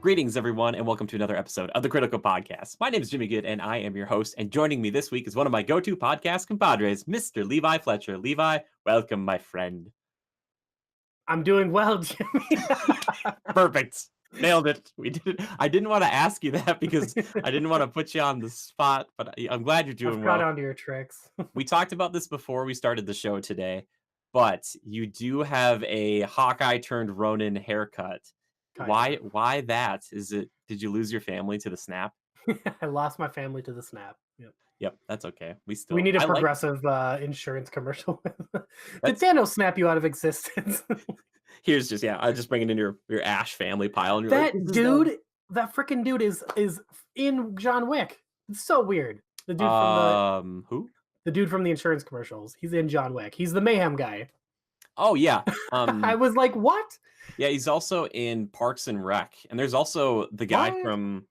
Greetings, everyone, and welcome to another episode of the Critical Podcast. My name is Jimmy Good, and I am your host. And joining me this week is one of my go-to podcast compadres, Mr. Levi Fletcher. Levi, welcome, my friend. I'm doing well, Jimmy. Perfect. Nailed it. We did it. I didn't want to ask you that because I didn't want to put you on the spot, but I'm glad you're doing I've well. caught on to your tricks. We talked about this before we started the show today, but you do have a Hawkeye turned Ronin haircut. Kinda. Why that? Did you lose your family to the snap? I lost my family to the snap. Yep. Yep, that's okay. We need a I like progressive insurance commercial. Did that's Thanos snap you out of existence? here's just I just bring it in your Ash family pile and you're like, That "This is them." dude, that freaking dude is in John Wick. It's so weird. Who? The dude from the insurance commercials. He's in John Wick. He's the mayhem guy. Oh yeah. I was like, what? Yeah, he's also in Parks and Rec. And there's also the guy What? from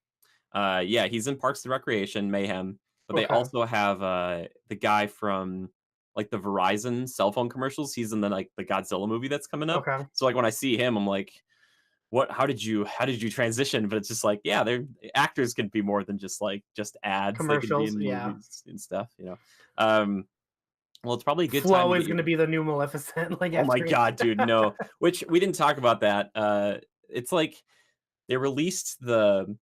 he's in Parks and Recreation, Mayhem. But they Okay. also have the guy from like the Verizon cell phone commercials. He's in the Godzilla movie that's coming up. Okay. So like when I see him, I'm like, how did you transition? But it's just like, yeah, they're actors can be more than just ads. They can be Commercials, in yeah. movies and stuff. Well, it's probably a good time Flo to is get going to your be the new Maleficent. oh my god, dude, no. Which we didn't talk about that. It's like they released the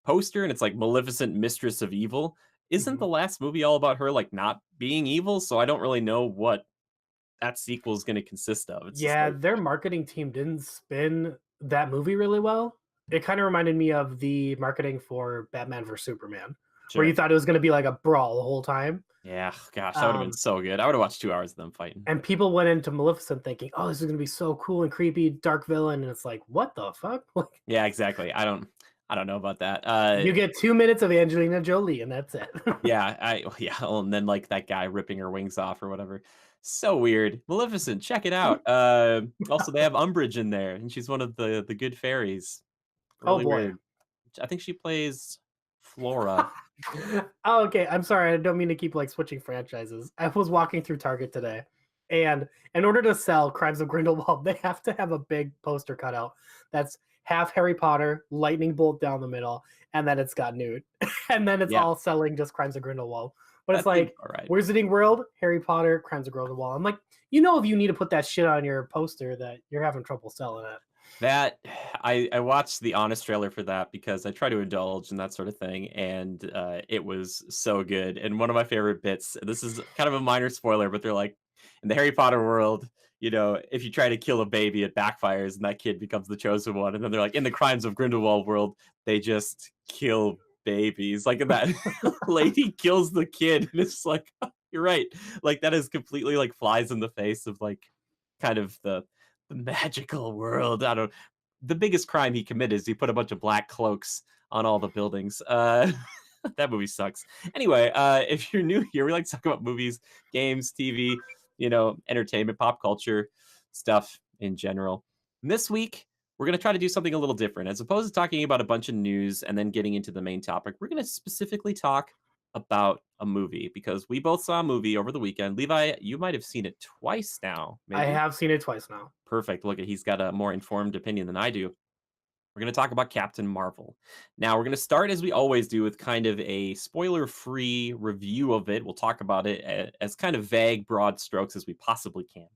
poster and it's like Maleficent, Mistress of Evil. Isn't the Mhm. last movie all about her like not being evil? So I don't really know what that sequel is going to consist of. It's just Yeah, like, their marketing team didn't spin that movie really well. It kind of reminded me of the marketing for Batman vs Superman, where you sure. thought it was going to be like a brawl the whole time. Yeah, gosh, that would have been Um, so good. I would have watched 2 hours of them fighting. and people went into Maleficent thinking, "Oh, this is going to be so cool and creepy, dark villain," and it's like, "What the fuck?" Like, Yeah, exactly. I don't know about that. you get 2 minutes of Angelina Jolie, and that's it. Yeah, and then like that guy ripping her wings off or whatever. So weird. Maleficent, check it out. Also they have Umbridge in there, and she's one of the good fairies. Oh Really boy. weird. I think she plays Flora. Oh, okay. I'm sorry. I don't mean to keep like switching franchises. I was walking through Target today, and in order to sell Crimes of Grindelwald, they have to have a big poster cut out that's half Harry Potter, lightning bolt down the middle, and then it's got Newt, and then it's Yeah, all selling just Crimes of Grindelwald. But it's that seems like all right. Wizarding World, Harry Potter, Crimes of Grindelwald. I'm like, if you need to put that shit on your poster, that you're having trouble selling it. That I watched the honest trailer for that because I try to indulge in that sort of thing, and it was so good. And one of my favorite bits. This is kind of a minor spoiler, but they're like, in the Harry Potter world, if you try to kill a baby, it backfires, and that kid becomes the chosen one. And then they're like, in the Crimes of Grindelwald world, they just kill babies. Like that lady kills the kid, and it's like, you're right. Like that is completely like flies in the face of like kind of the magical world. I don't. The biggest crime he committed is he put a bunch of black cloaks on all the buildings. That movie sucks. Anyway, if you're new here, we like to talk about movies, games, TV, entertainment, pop culture stuff in general. And this week, we're going to try to do something a little different. As opposed to talking about a bunch of news and then getting into the main topic, we're going to specifically talk about a movie because we both saw a movie over the weekend. Levi, you might have seen it twice now, I maybe. have seen it twice now. Perfect. Look, he's got a more informed opinion than I do. We're going to talk about Captain Marvel. Now, we're going to start as we always do with kind of a spoiler-free review of it. We'll talk about it as kind of vague, broad strokes as we possibly can.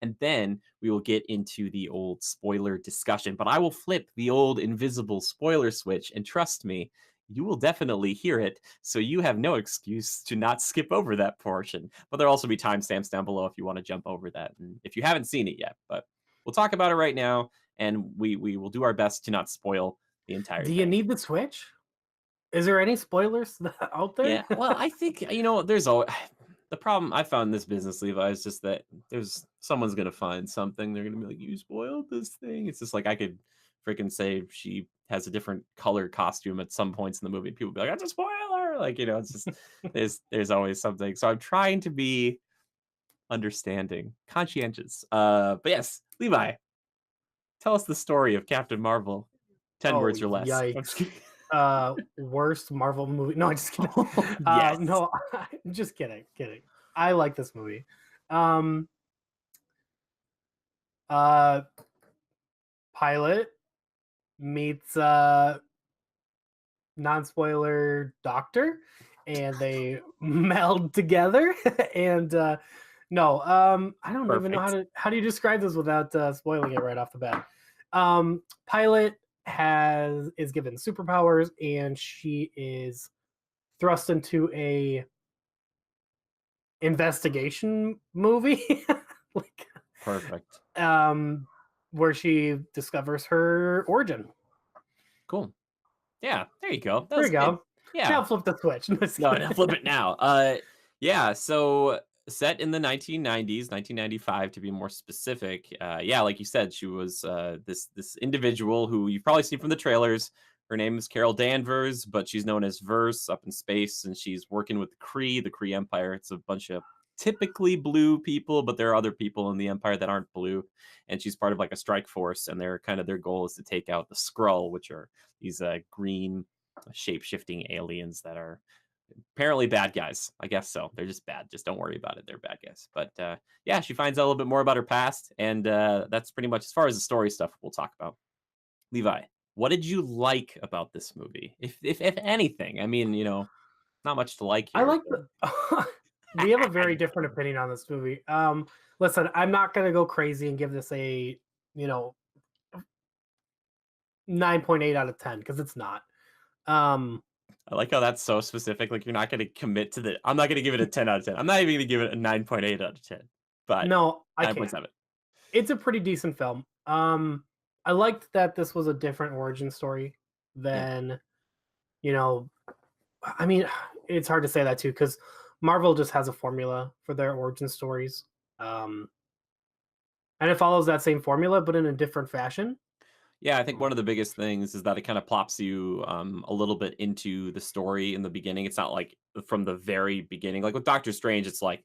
And then we will get into the old spoiler discussion. But I will flip the old invisible spoiler switch, and trust me, you will definitely hear it. So you have no excuse to not skip over that portion. But there'll also be timestamps down below if you want to jump over that, and if you haven't seen it yet. But we'll talk about it right now, and we will do our best to not spoil the entire Do you thing. need the Switch? Is there any spoilers out there? Yeah, well, I think there's always the problem I found in this business, Levi, is just that someone's gonna find something. They're gonna be like, "You spoiled this thing." It's just like I could freaking say she has a different color costume at some points in the movie. People be like, "That's a spoiler!" Like it's just there's always something. So I'm trying to be understanding, conscientious. But yes, Levi, tell us the story of Captain Marvel. 10 Oh, words or less. I'm just yikes. kidding. Worst Marvel movie. No, I'm just kidding. Yes. No, I'm just kidding. I like this movie. Um, uh, pilot, meets non-spoiler doctor, and they meld together. And no, I don't even know Perfect. how do you describe this without spoiling it right off the bat. Pilot has is given superpowers, and she is thrust into a investigation movie, like Perfect. um, where she discovers her origin. Cool. Yeah, there you go. That There was you good. go. Yeah. Now flip the switch. No, just No, kidding. no, flip it now. Yeah, so set in the 1990s, 1995 to be more specific. Yeah, like you said, she was this individual who you've probably seen from the trailers. Her name is Carol Danvers, but she's known as Verse up in space, and she's working with the Kree Empire. It's a bunch of typically blue people, but there are other people in the Empire that aren't blue, and she's part of like a strike force, and their goal is to take out the Skrull, which are these green shape shifting aliens that are apparently bad guys. I guess so. They're just bad. Just don't worry about it. They're bad guys. But yeah, she finds out a little bit more about her past, and that's pretty much as far as the story stuff we'll talk about. Levi, what did you like about this movie, if anything? I mean, not much to like I here, like but the. We have a very different opinion on this movie. Listen, I'm not gonna go crazy and give this a you know 9.8 out of 10 because it's not. Um, I like how that's so specific. Like you're not going to commit to the. I'm not going to give it a 10 out of 10. I'm not even going to give it a 9.8 out of 10, but no, I can't. 9.7. It's a pretty decent film. I liked that this was a different origin story Yeah. than you know. I mean, it's hard to say that too because Marvel just has a formula for their origin stories. Um, and it follows that same formula, but in a different fashion. Yeah, I think one of the biggest things is that it kind of plops you a little bit into the story in the beginning. It's not like from the very beginning. Like with Doctor Strange, it's like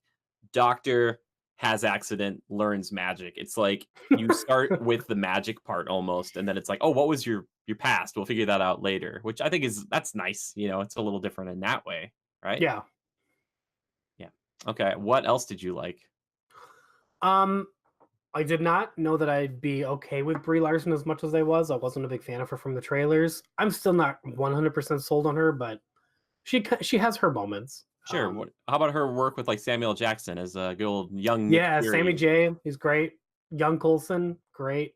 Doctor has accident, learns magic. It's like you start with the magic part almost, and then it's like, oh, what was your past? We'll figure that out later, which I think is that's nice. It's a little different in that way, right? Yeah. Yeah. Okay. What else did you like? Um, I did not know that I'd be okay with Brie Larson as much as I was. I wasn't a big fan of her from the trailers. I'm still not 100% sold on her, but she has her moments. Sure. What? How about her work with like Samuel Jackson as a good old young Nick Yeah, Sammy Fury? J, he's great. Young Coulson, great.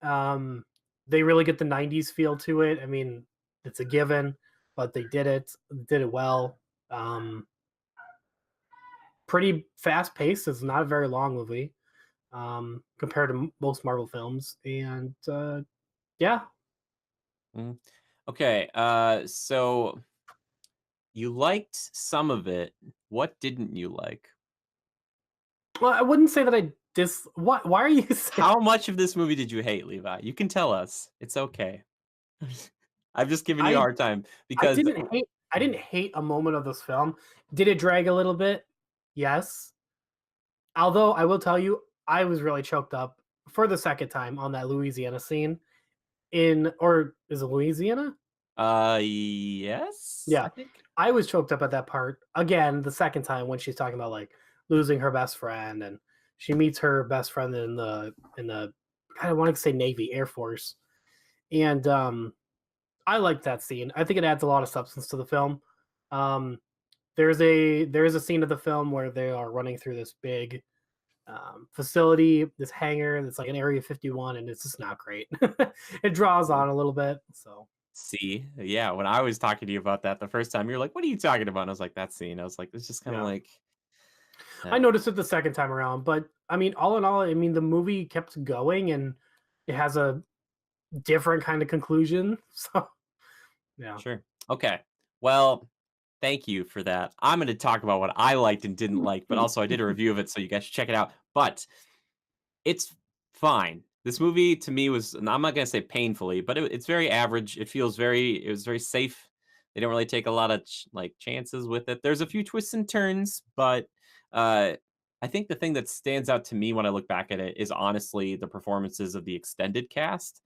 Um, they really get the '90s feel to it. I mean, it's a given, but they did it well. Um, Pretty fast paced. It's not a very long movie compared to most Marvel films, and yeah. Mhm. Okay, so you liked some of it. What didn't you like? Well, I wouldn't say that I dis. What? Why are you saying? How much of this movie did you hate, Levi? You can tell us. It's okay. I've just given you a I hard time I because didn't hate. I didn't hate a moment of this film. Did it drag a little bit? Yes. Although I will tell you, I was really choked up for the second time on that Louisiana scene in, or is it Louisiana? yes, Yeah, I think. I was choked up at that part again the second time when she's talking about like losing her best friend, and she meets her best friend in the I want to say Navy Air Force, and I like that scene. I think it adds a lot of substance to the film. Um, there is a scene of the film where they are running through this big facility, this hangar that's like an Area 51, and it's just not great. It draws Mhm. on a little bit, so See, yeah, when I was talking to you about that the first time, you're like, "What are you talking about?" And I was like, "That scene." I was like, "It's just kind of yeah. like." I uh, noticed it the second time around, but I mean, all in all, I mean, the movie kept going and it has a different kind of conclusion. So, yeah. Sure. Okay. Well, thank you for that. I'm going to talk about what I liked and didn't like, but also I did a review of it, so you guys should check it out. But it's fine. This movie to me was, and I'm not going to say painfully, but it's very average. It was very safe. They don't really take a lot of like chances with it. There's a few twists and turns, but uh, I think the thing that stands out to me when I look back at it is honestly the performances of the extended cast.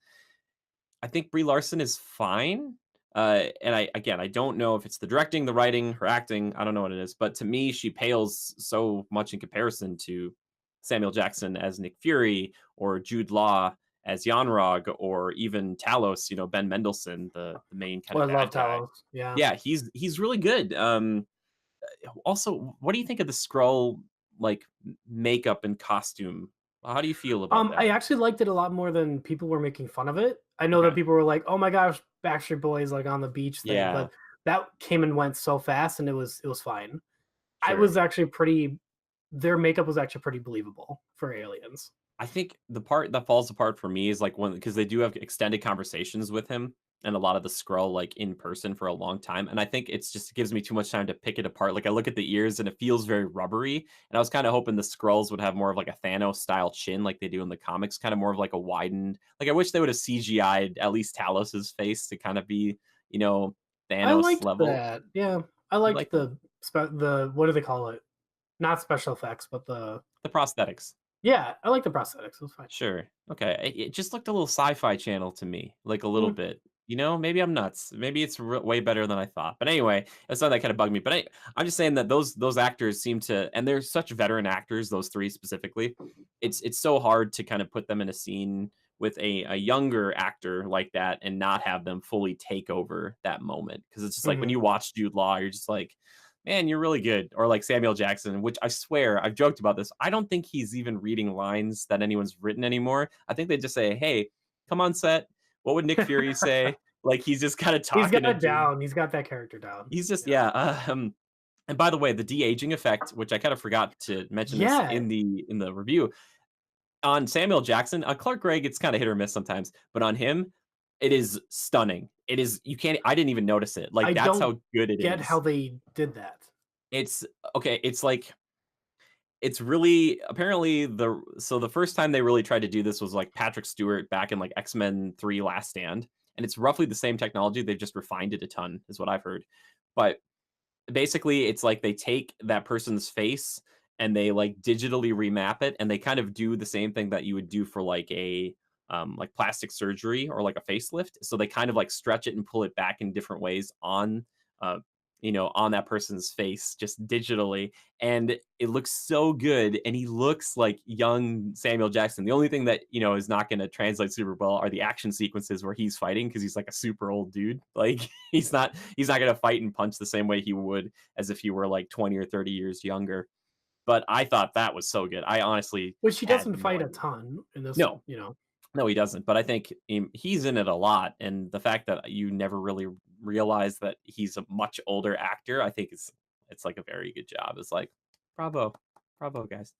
I think Brie Larson is fine. And I don't know if it's the directing, the writing, her acting. I don't know what it is, but to me, she pales so much in comparison to Samuel Jackson as Nick Fury or Jude Law as Yanrog or even Talos, Ben Mendelsohn, the main kind Oh, I of love bad guy. Talos. Yeah. Yeah, he's really good. Also, what do you think of the Skrull like makeup and costume? How do you feel about I that? actually liked it a lot more than people were making fun of it. I know that Okay, people were like, "Oh my gosh, Backstreet Boys like on the beach thing," yeah, but that came and went so fast, and it was fine. I sure. was actually pretty. Their makeup was actually pretty believable for aliens. I think the part that falls apart for me is like when because they do have extended conversations with him and a lot of the Skrull like in person for a long time, and I think it's just it gives me too much time to pick it apart. Like I look at the ears and it feels very rubbery, and I was kind of hoping the Skrulls would have more of like a Thanos style chin like they do in the comics, kind of more of like a widened. Like I wish they would have CGI'd at least Talos's face to kind of be you know I Thanos liked level. that. Yeah, I You liked like that? the what do they call it? Not special effects, but the The prosthetics. yeah, I like the prosthetics. It was fine. Sure. Okay. It just looked a little sci-fi channel to me, like a little Mm. bit. Maybe I'm nuts. Maybe it's way better than I thought. But anyway, that's not that kind of bugged me. But I'm just saying that those actors seem to, and they're such veteran actors, those three specifically. It's so hard to kind of put them in a scene with a younger actor like that and not have them fully take over that moment because it's just like when Mhm. you watch Jude Law, you're just like, man, you're really good. Or like Samuel Jackson, which I swear I've joked about this. I don't think he's even reading lines that anyone's written anymore. I think they just say, "Hey, come on set. What would Nick Fury say?" Like he's just kind of He's got talking it to. down. He's got that character down. He's just Yeah. yeah. And by the way, the de aging effect, which I kind of forgot to mention this Yeah, in the review on Samuel Jackson, on Clark Gregg, it's kind of hit or miss sometimes, but on him, it is stunning. It is you can't. I didn't even notice it. Like I that's don't how good it get how is. they did that. It's okay. It's like it's really apparently the first time they really tried to do this was like Patrick Stewart back in like X-Men 3 Last Stand, and it's roughly the same technology, they've just refined it a ton is what I've heard. But basically it's like they take that person's face and they like digitally remap it and they kind of do the same thing that you would do for like a like plastic surgery or like a facelift. So they kind of like stretch it and pull it back in different ways on uh on that person's face just digitally and it looks so good and he looks like young Samuel Jackson. The only thing that is not going to translate super well are the action sequences where he's fighting because he's like a super old dude. Like he's not going to fight and punch the same way he would as if he were like 20 or 30 years younger. But I thought that was so good. I honestly Which he had doesn't no fight a idea. ton in this, No, you know. no, he doesn't. But I think he's in it a lot, and the fact that you never really realize that he's a much older actor, I think it's like a very good job. It's like, bravo, bravo, guys.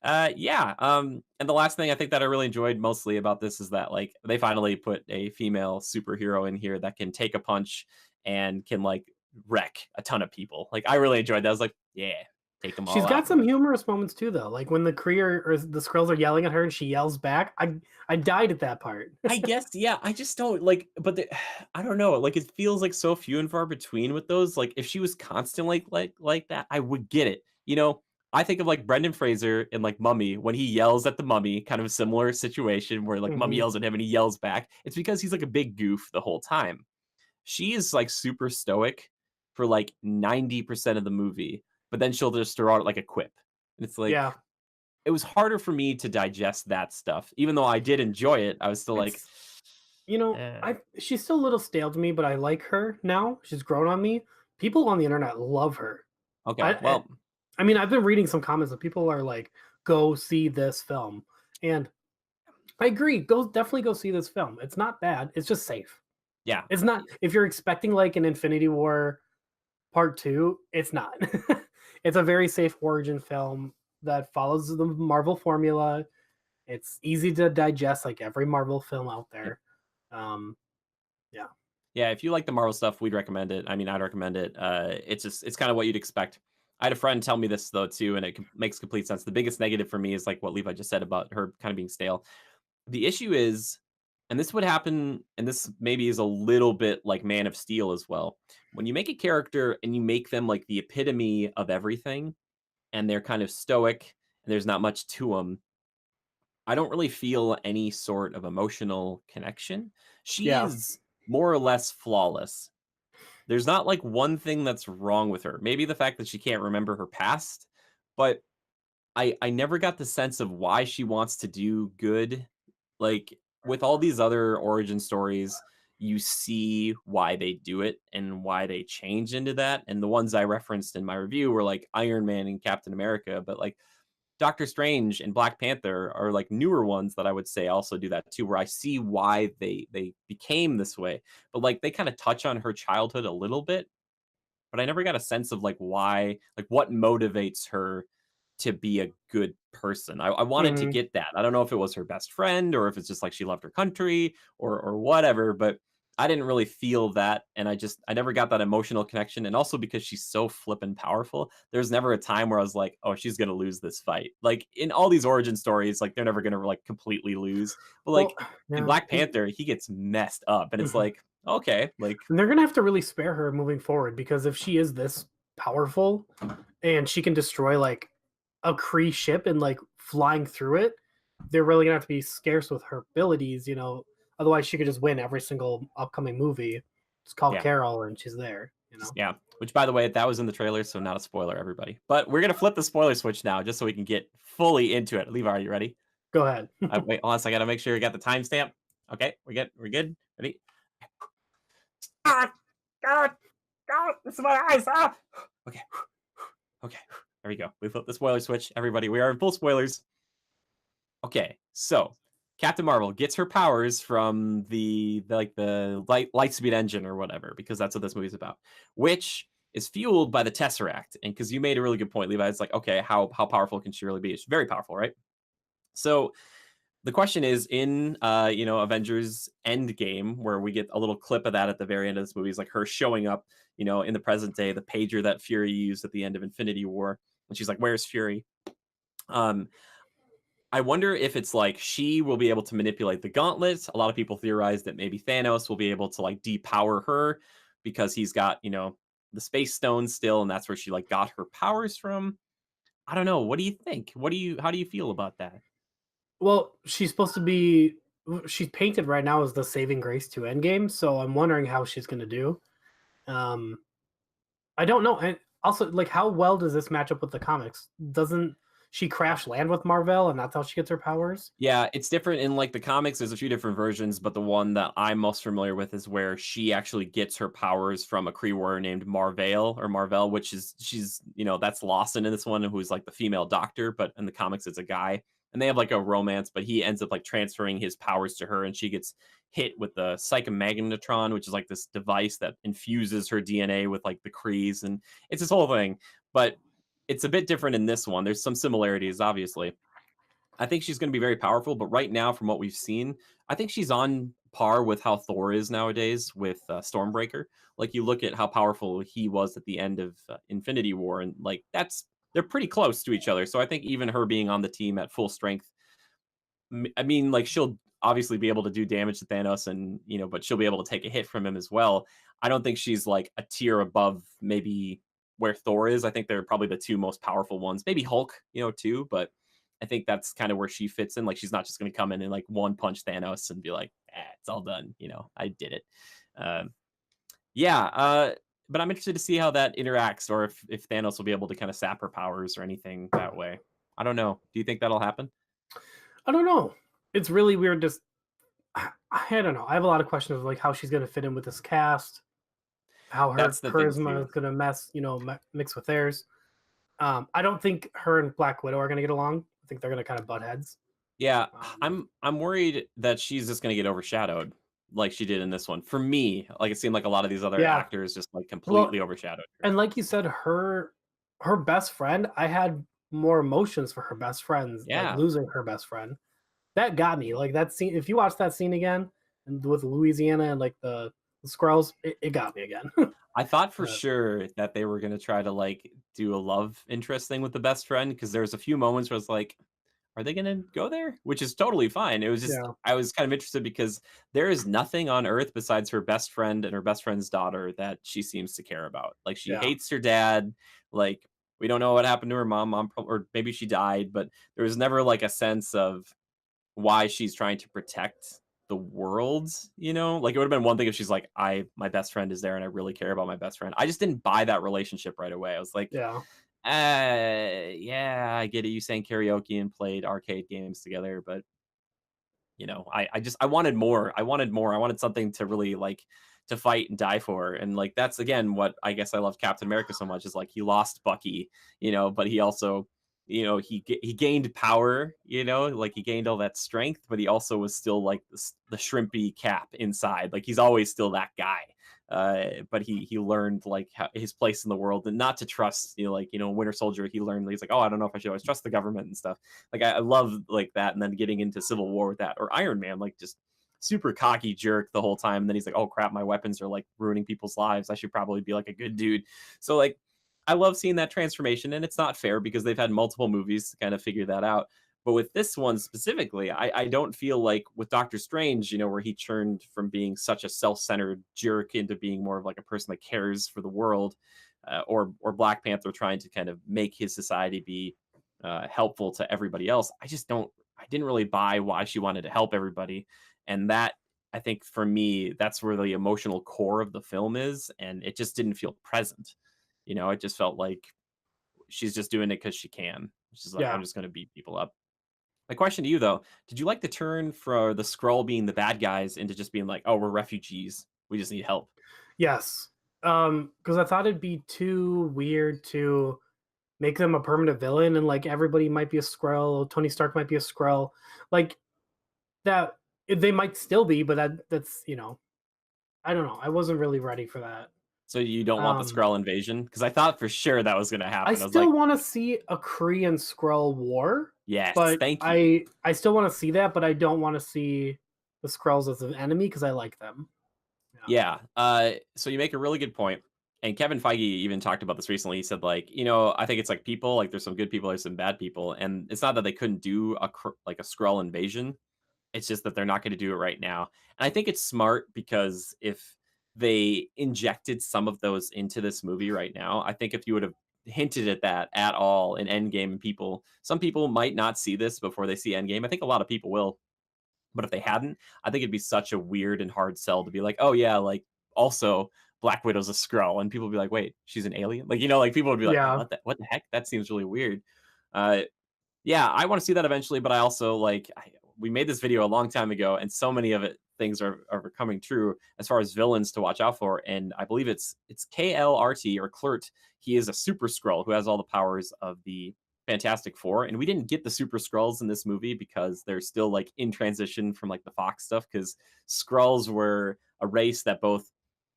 Yeah. And the last thing I think that I really enjoyed mostly about this is that like they finally put a female superhero in here that can take a punch and can like wreck a ton of people. Like I really enjoyed that. I was like, yeah, take them She's all out. got some humorous moments too, though. Like when the Kree or the Skrulls are yelling at her and she yells back. I died at that part. I guess, yeah, I just don't like, but I don't know. Like, it feels like so few and far between with those. Like, if she was constant like that, I would get it. I think of like Brendan Fraser in like Mummy when he yells at the mummy, kind of a similar situation where like Mummy Mhm. yells at him and he yells back. It's because he's like a big goof the whole time. She is like super stoic for like 90% of the movie, but then she'll just throw out like a quip. And it's like Yeah, it was harder for me to digest that stuff. Even though I did enjoy it, I was still like, it's you know, eh. I she's still a little stale to me, but I like her now. She's grown on me. People on the internet love her. Okay, I I, well, I mean, I've been reading some comments that people are like, "Go see this film," and I agree. Definitely go see this film. It's not bad. It's just safe. yeah, It's not if you're expecting like an Infinity War Part 2, it's not. It's a very safe origin film that follows the Marvel formula. It's easy to digest like every Marvel film out yep. there. Um, yeah. Yeah, if you like the Marvel stuff, we'd recommend it. I mean, I'd recommend it. It's kind of what you'd expect. I had a friend tell me this though too, and it makes complete sense. The biggest negative for me is like what Levi just said about her kind of being stale. The issue is, and this would happen, and this maybe is a little bit like Man of Steel as well. When you make a character and you make them like the epitome of everything, and they're kind of stoic, and there's not much to them, I don't really feel any sort of emotional connection. She Yeah. is more or less flawless. There's not like one thing that's wrong with her. Maybe the fact that she can't remember her past, but I never got the sense of why she wants to do good. Like with all these other origin stories, you see why they do it and why they change into that. And the ones I referenced in my review were like Iron Man and Captain America, but like Doctor Strange and Black Panther are like newer ones that I would say also do that too, where I see why they became this way. But like they kind of touch on her childhood a little bit, but I never got a sense of like why, like what motivates her to be a good person. I wanted to Mhm. get that. I don't know if it was her best friend or if it's just like she loved her country or whatever, but I didn't really feel that, and I never got that emotional connection. And also because she's so flippin' powerful, there's never a time where I was like, oh, she's gonna lose this fight. Like in all these origin stories, like they're never gonna like completely lose. But Well, like in yeah. Black Panther, he gets messed up, and it's Mhm. like okay, like And they're gonna have to really spare her moving forward because if she is this powerful and she can destroy like a Kree ship and like flying through it, they're really gonna have to be scarce with her abilities, you know. Otherwise, she could just win every single upcoming movie. Just call yeah. Carol and she's there, you know. Yeah, which by the way, that was in the trailer, so not a spoiler, everybody. But we're gonna flip the spoiler switch now, just so we can get fully into it. Levi, are you ready? Go ahead. Wait, hold on, so I gotta make sure you got the timestamp. Okay, we good. We're good. Ready? Ah, God, God, this is my eyes. Ah. Okay, okay. There we go. We flipped the spoiler switch. Everybody, we are in full spoilers. Okay, so Captain Marvel gets her powers from the light speed engine or whatever, because that's what this movie's about, which is fueled by the Tesseract. And because you made a really good point, Levi, it's like, okay, how powerful can she really be? She's very powerful, right? So the question is in Avengers Endgame, where we get a little clip of that at the very end of this movie, is like her showing up, in the present day, the pager that Fury used at the end of Infinity War. And she's like, where's Fury? Um, I wonder if it's like she will be able to manipulate the gauntlets. A lot of people theorize that maybe Thanos will be able to like depower her because he's got, the space stone still, and that's where she like got her powers from. I don't know. What do you think? How do you feel about that? Well, she's supposed to be. She's painted right now as the saving grace to Endgame, so I'm wondering how she's gonna do. Um, I don't know. And also, like, how well does this match up with the comics? Doesn't she crash land with Marvel, and that's how she gets her powers? Yeah, it's different in like the comics. There's a few different versions, but the one that I'm most familiar with is where she actually gets her powers from a Kree warrior named Marvale or Marvel, which is that's Lawson in this one, who's like the female doctor, but in the comics it's a guy. And they have like a romance, but he ends up like transferring his powers to her, and she gets hit with the psychomagnetron, which is like this device that infuses her DNA with like the Krees, and it's this whole thing. But it's a bit different in this one. There's some similarities, obviously. I think she's going to be very powerful, but right now, from what we've seen, I think she's on par with how Thor is nowadays with Stormbreaker. Like you look at how powerful he was at the end of Infinity War, and like they're pretty close to each other. So I think even her being on the team at full strength, I mean, like she'll obviously be able to do damage to Thanos, and but she'll be able to take a hit from him as well. I don't think she's like a tier above maybe where Thor is. I think they're probably the two most powerful ones. Maybe Hulk, too, but I think that's kind of where she fits in. Like she's not just going to come in and like one punch Thanos and be like, it's all done. I did it. Um, yeah, but I'm interested to see how that interacts, or if Thanos will be able to kind of sap her powers or anything that way. I don't know. Do you think that'll happen? I don't know. It's really weird. Just I don't know. I have a lot of questions of like how she's gonna fit in with this cast, how her That's the thing charisma too. is gonna mix with theirs. I don't think her and Black Widow are gonna get along. I think they're gonna kind of butt heads. Yeah, Um, I'm worried that she's just gonna get overshadowed like she did in this one. For me, like it seemed like a lot of these other yeah. actors just like Well, completely overshadowed her. and like you said, her best friend. I had more emotions for her best friends, like Yeah, losing her best friend. That got me. Like that scene. If you watch that scene again, and with Louisiana and like the squirrels, it got me again. I thought for But, sure that they were gonna try to like do a love interest thing with the best friend because there was a few moments where I was like, are they gonna go there? Which is totally fine. It was just yeah, I was kind of interested because there is nothing on earth besides her best friend and her best friend's daughter that she seems to care about. Like she yeah, hates her dad. Like we don't know what happened to her mom. Or maybe she died, but there was never like a sense of why she's trying to protect the world. Like it would have been one thing if she's like, my best friend is there and I really care about my best friend. I just didn't buy that relationship right away. I was like, yeah. yeah, I get it. You sang karaoke and played arcade games together, but I wanted more. I wanted more. I wanted something to really like to fight and die for. And like that's again what I guess I love Captain America so much is like he lost Bucky, but he also he gained power, like he gained all that strength, but he also was still like the shrimpy Cap inside. Like he's always still that guy. But he learned like his place in the world and not to trust, Winter Soldier. He learned he's like, oh, I don't know if I should always trust the government and stuff. Like I love like that, and then getting into Civil War with that, or Iron Man, like just super cocky jerk the whole time. And then he's like, oh crap, my weapons are like ruining people's lives. I should probably be like a good dude. So like I love seeing that transformation, and it's not fair because they've had multiple movies to kind of figure that out. But with this one specifically, I don't feel like with Doctor Strange, where he turned from being such a self-centered jerk into being more of like a person that cares for the world, or Black Panther trying to kind of make his society be helpful to everybody else. I just don't. I didn't really buy why she wanted to help everybody, and that I think for me, that's where the emotional core of the film is, and it just didn't feel present. It just felt like she's just doing it because she can. She's like, I'm Yeah. just going to beat people up. My question to you though, did you like the turn for the Skrull being the bad guys into just being like, oh, we're refugees. We just need help. Yes. Because I thought it'd be too weird to make them a permanent villain and like everybody might be a Skrull, Tony Stark might be a Skrull. Like that they might still be, but that's I don't know. I wasn't really ready for that. So you don't want the Um Skrull invasion? Because I thought for sure that was going to I happen. I was like, still want to see a Korean Skrull war, yes, but thank you. I still want to see that, but I don't want to see the Skrulls as an enemy because I like them. Yeah. Yeah. So you make a really good point. And Kevin Feige even talked about this recently. He said, like, I think it's like people, like there's some good people, there's some bad people. And it's not that they couldn't do like a Skrull invasion. It's just that they're not going to do it right now. And I think it's smart because if they injected some of those into this movie right now, I think if you would have hinted at that at all in Endgame, some people might not see this before they see Endgame. I think a lot of people will. But if they hadn't, I think it'd be such a weird and hard sell to be like, oh yeah, like also Black Widow's a Skrull, and people would be like, wait, she's an alien? Like, like people would be like, oh, Yeah. what the heck? That seems really weird. Uh, yeah, I want to see that eventually, but I also like we made this video a long time ago, and so many of it things are coming true as far as villains to watch out for. And I believe it's KLRT or Klurt. He is a super Skrull who has all the powers of the Fantastic Four, and we didn't get the Super Skrulls in this movie because they're still like in transition from like the Fox stuff. Because Skrulls were a race that both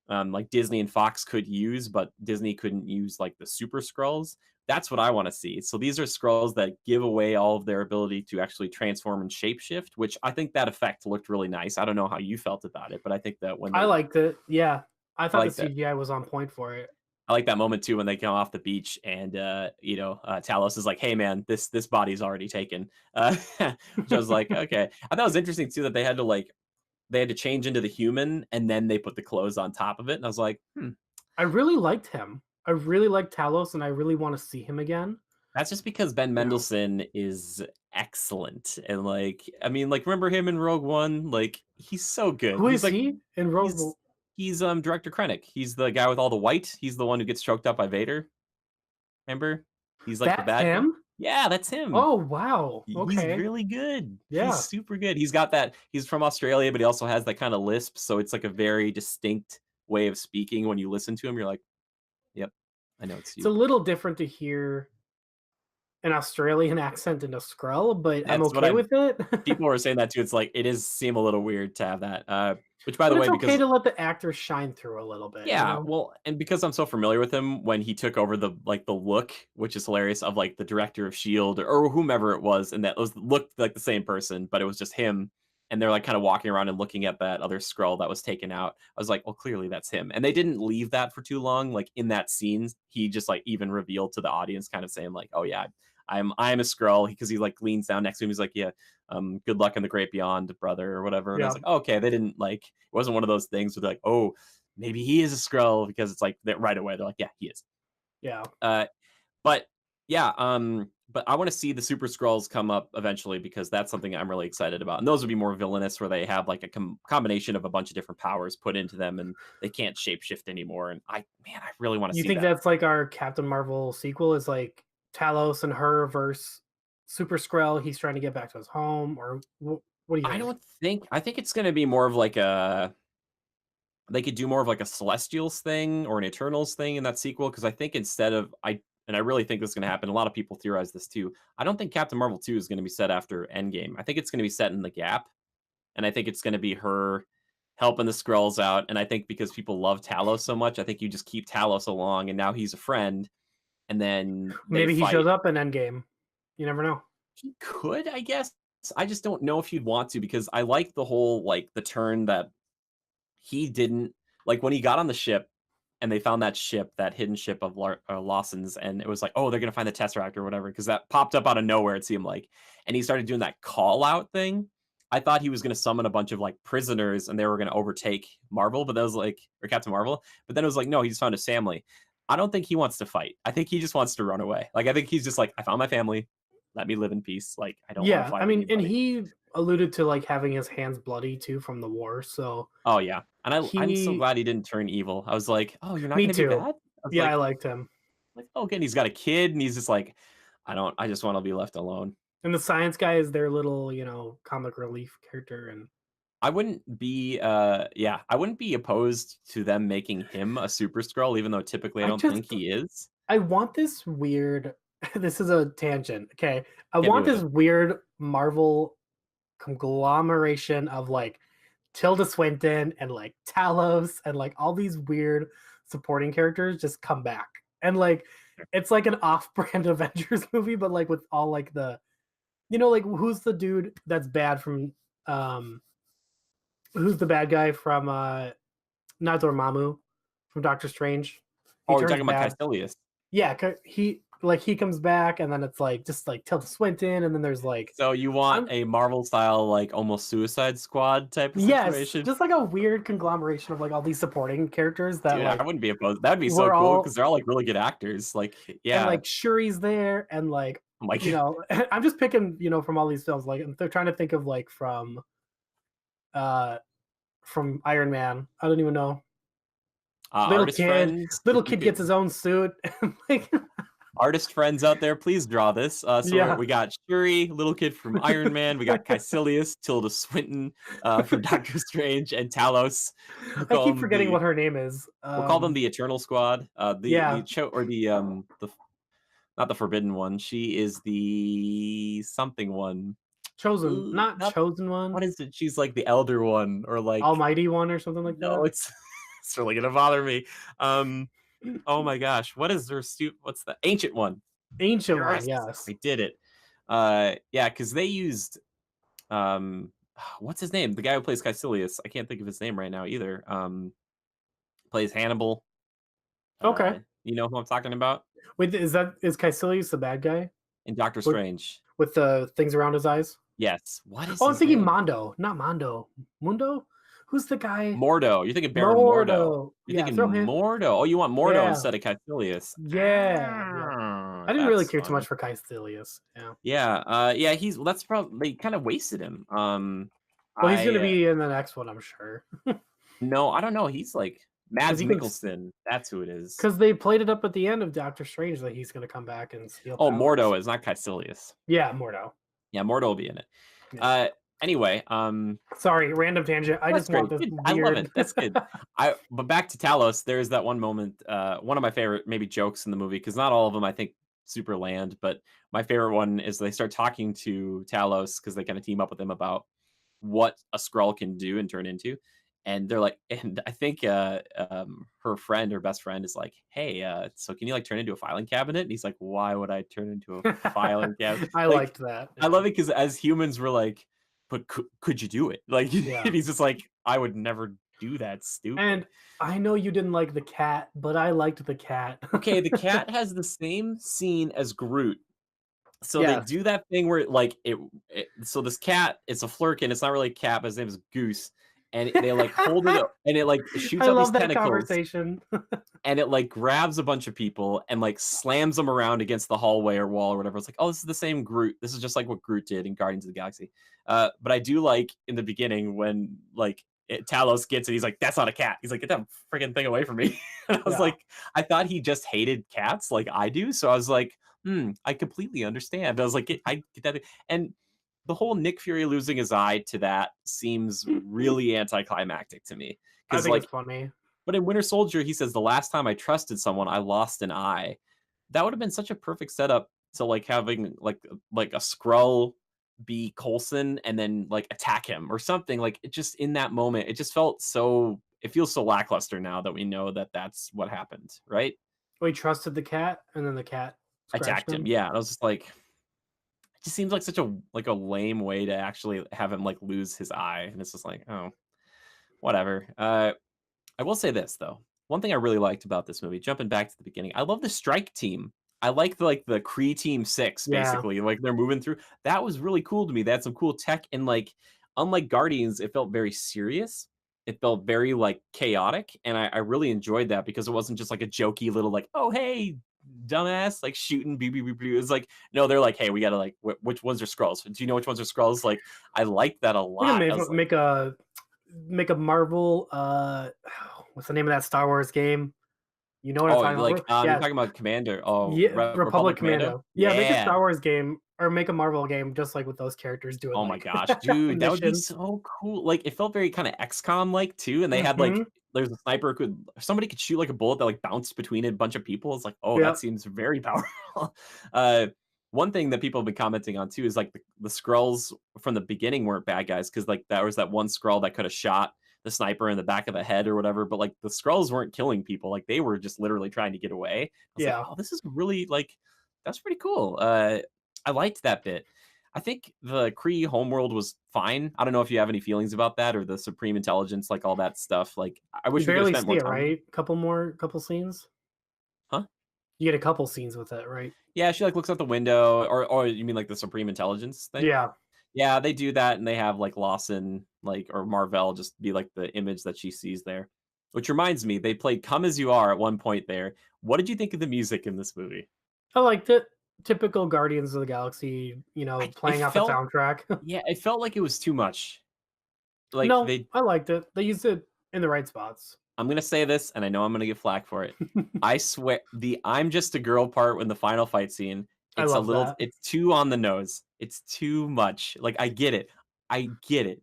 like Disney and Fox could use, but Disney couldn't use like the Super Skrulls. That's what I want to see. So these are Skrulls that give away all of their ability to actually transform and shapeshift, which I think that effect looked really nice. I don't know how you felt about it, but I think that when I they liked it. Yeah. I I thought the like that. CGI was on point for it. I like that moment too when they come off the beach and Talos is like, "Hey man, this body's already taken." Which I was like, "Okay." I thought it was interesting too that they had to change into the human and then they put the clothes on top of it, and I was like, "Hmm, I really liked him. I really liked Talos and I really want to see him again. that's just because Ben Yeah. Mendelsohn is excellent." And like, I mean, like remember him in Rogue One? Like he's so good. Who is he in Rogue? He's Director Krennic. He's the guy with all the white. He's the one who gets choked up by Vader. Remember? He's like the That's bad guy. him? Yeah, that's him. Oh, wow. He's Okay. really good. He's Yeah. super good. He's got that he's from Australia, but he also has that kinda lisp, so it's like a very distinct way of speaking. When you listen to him, you're like, "Yep, I know it's It's a you." little different to hear an Australian accent in a Skrull, but I'm That's what okay I'm with it. people were saying that too. It's like, it is seem a little weird to have that, which by the But it's way, okay because to let the actor shine through a little bit, you yeah, know? well, and because I'm so familiar with him, when he took over the look, which is hilarious, of like the director of Shield or whomever it was, and that was looked like the same person, but it was just him. And they're like kind of walking around and looking at that other scroll that was taken out. I was like, well, clearly that's him. And they didn't leave that for too long. Like in that scene, he just like even revealed to the audience, kind of saying like, oh yeah, I'm a scroll because he like leans down next to him. He's like, yeah, good luck in the great beyond, brother, or whatever. And I was Yeah. like, oh, okay, they didn't like it wasn't one of those things where they're like, oh, maybe he is a Skrull because it's like that right away. They're like, yeah, he is. Yeah. Uh, but yeah, but I want to see the Super Skrulls come up eventually because that's something I'm really excited about. And those would be more villainous, where they have like a combination of a bunch of different powers put into them, and they can't shapeshift anymore. And I really want to You see think that. that's like our Captain Marvel sequel is like Talos and her versus Super Skrull, he's trying to get back to his home or What do you I think? don't think I think it's gonna be more of like a they could do more of like a Celestials thing or an Eternals thing in that sequel because I think instead of I really think this is gonna happen. A lot of people theorize this too. I don't think Captain Marvel 2 is gonna be set after Endgame. I think it's gonna be set in the gap, and I think it's gonna be her helping the Skrulls out. And I think because people love Talos so much, I think you just keep Talos along, and now he's a friend, and then they Maybe he fight. shows up in Endgame. You never know. He could, I guess. I just don't know if you'd want to because I like the whole like the turn that he didn't like when he got on the ship and they found that ship, that hidden ship of Lawson's, and it was like, oh, they're gonna find the Tesseract or whatever, because that popped up out of nowhere. It seemed like, and he started doing that call out thing. I thought he was gonna summon a bunch of like prisoners and they were gonna overtake Marvel, but that was like or Captain Marvel. But then it was like, no, he just found his family. I don't think he wants to fight. I think he just wants to run away. Like I think he's just like, I found my family. Let me live in peace. Like I don't want to Yeah, I fight mean, and anybody. he alluded to like having his hands bloody too from the war. So Oh yeah, and I'm so he, glad he didn't turn evil. I was like, oh, you're not me gonna be too. bad. I was Yeah, I liked him. like, oh, okay, and he's got a kid, and he's just like, I just want to be left alone. And the science guy is their little, comic relief character. And I wouldn't be, yeah, I wouldn't be opposed to them making him a Super Skrull, even though typically I I don't think just, he is. I want this weird. This is a tangent. Okay, I Hit me want with this it. weird Marvel conglomeration of like Tilda Swinton and like Talos and like all these weird supporting characters just come back. And like it's like an off-brand Avengers movie, but like with all like like who's the dude that's bad from um who's the bad guy from not Dormammu from Doctor Strange? He Oh, you're turns talking about bad. Caecilius. Yeah, he comes back and then it's like just like Tilda Swinton and then there's like So you want I'm a Marvel style, like almost Suicide Squad type of yes, situation? just like a weird conglomeration of like all these supporting characters that Dude, I like wouldn't be opposed. That'd be so we're cool because all they're all like really good actors. Like, and yeah, like Shuri's there and like I'm like I'm just picking from all these films like they're trying to think of like uh from Iron Man. I don't even know. Little artist kid, friends. If little you kid could gets his own suit. And like artist friends out there, please draw this. yeah. We got Shuri, little kid from Iron Man. We got Caecilius, Tilda Swinton from Doctor Strange, and Talos. We'll I call keep them forgetting the what her name is. Eternal Squad. Yeah, The not the Forbidden One. She is the something one. chosen, not Not chosen one, what is it? She's like the Elder One, or like almighty one or something like no, that. it's it's really gonna bother me. Um, oh my gosh, what is What's the Ancient One? Ancient one, Yes, yes. I did it. Yeah, because they used what's his name? The guy who plays Caecilius. I can't think of his name right now either. Plays Hannibal. Okay. You know who I'm talking about? Wait, is Caecilius the bad guy In Doctor with Strange. the things around his eyes? Yes. What is Oh, I'm his thinking name? Mondo, not Mondo. Mundo? Who's the guy? Mordo. You're thinking Baron Mordo. Mordo. You're Yeah, thinking throw him. Mordo. Oh, you want Mordo Yeah, instead of Caecilius. yeah, yeah. Ah, I didn't really that's care too much fun. for Caecilius. Yeah. Yeah, yeah, he's well, that's probably they kind of wasted him. Well, he's gonna I be in the next one, I'm sure, no, I don't know. He's like because Mads he can. Mikkelsen. That's who it is. Because they played it up at the end of Doctor Strange that he's gonna come back and steal Oh, powers. Mordo is not Caecilius. Yeah, Mordo. Yeah, Mordo will be in it. Yeah. Uh, anyway, Sorry, random tangent. I that's just want great. this Good. I love weird. it. That's good. But back to Talos. There's that one moment. One of my favorite maybe jokes in the movie because not all of them I think super land, but my favorite one is they start talking to Talos because they kind of team up with him about what a Skrull can do and turn into. And they're like, and I think her friend, her best friend, is like, "Hey, so can you like turn into a filing cabinet?" And he's like, "Why would I turn into a filing cabinet?" I Like, liked that. I Yeah. love it because as humans, we're like, "But could you do it?" Like, Yeah. and he's just like, "I would never do that. Stupid." And I know you didn't like the cat, but I liked the cat. Okay, the cat has the same scene as Groot. So they Yes. do that thing where like so this cat, it's a flurkin, it's not really a cat, but his name is Goose, and they like hold it up and it like shoots I out these love that tentacles conversation. and it like grabs a bunch of people and like slams them around against the hallway or wall or whatever. It's like, oh, this is the same Groot. This is just like what Groot did in Guardians of the Galaxy. But I do like in the beginning when like Talos gets it, he's like, that's not a cat. He's like, get that freaking thing away from me. And I was Yeah. like, I thought he just hated cats like I do. So I was like, I completely understand. I was like, I get that. And the whole Nick Fury losing his eye to that seems really anticlimactic to me. I Because think it's like, funny. but in Winter Soldier, he says, "The last time I trusted someone, I lost an eye." That would have been such a perfect setup to, like, having, like, a Skrull be Coulson and then, like, attack him or something, like, it just in that moment, it just felt so it feels so lackluster now that we know that that's what happened, right? We trusted the cat, and then the cat scratched Attacked him, him. yeah, and I was just like, it just seems like such a lame way to actually have him, like, lose his eye, and it's just like, "Oh, whatever." I will say this though. One thing I really liked about this movie, jumping back to the beginning, I love the strike team. I like the Kree Team 6, Yeah. basically. Like they're moving through. That was really cool to me. They had some cool tech and like unlike Guardians, it felt very serious. It felt very like chaotic. And I really enjoyed that because it wasn't just like a jokey little like, oh hey, dumbass, like shooting BB. It's like, no, they're like, hey, we gotta like which ones are scrolls? Do you know which ones are scrolls? Like I like that a We can lot. I was like, make a Marvel, what's the name of that Star Wars game? You know what I'm oh, talking like, about? you're Yeah, talking about Commander oh, yeah, Republic Republic Commando? Commando. Yeah, make a Yeah. Star Wars game or make a Marvel game just like with those characters doing Oh my like gosh, dude, that would be missions. so cool. Like, it felt very kinda XCOM-like too, and they had, like Mhm. there's a sniper who could somebody could shoot, like, a bullet that, like, bounced between a bunch of people. It's like, "Oh, that Yep. seems very powerful." Uh, one thing that people have been commenting on too is, like, the Skrulls from the beginning weren't bad guys because like, there was that one Skrull that coulda shot the sniper in the back of the head or whatever, but, like, the Skrulls weren't killing people, like, they were just literally trying to get away. I was like, Yeah. "Oh, this is really, like that's pretty cool." I liked that bit. I think the Kree homeworld was fine. I don't know if you have any feelings about that or the Supreme Intelligence, like all that stuff. Like, I You wish we could have barely spent see more it, time. right? Couple scenes? Huh? You get a couple scenes with it, right? Yeah, she like looks out the window, or you mean like the Supreme Intelligence thing? Yeah. Yeah, they do that, and they have like Lawson, like or Marvell, just be like the image that she sees there. Which reminds me, they played "Come as You Are" at one point there. What did you think of the music in this movie? I liked it. Typical Guardians of the Galaxy, It playing off a felt, soundtrack. yeah, it felt like it was too much. Like No, they I liked it. They used it in the right spots. I'm gonna say this, and I know I'm gonna get flack for it. I swear, the "I'm just a girl" part in the final fight scene, I love that. it's too on the nose. It's too much. Like, I get it,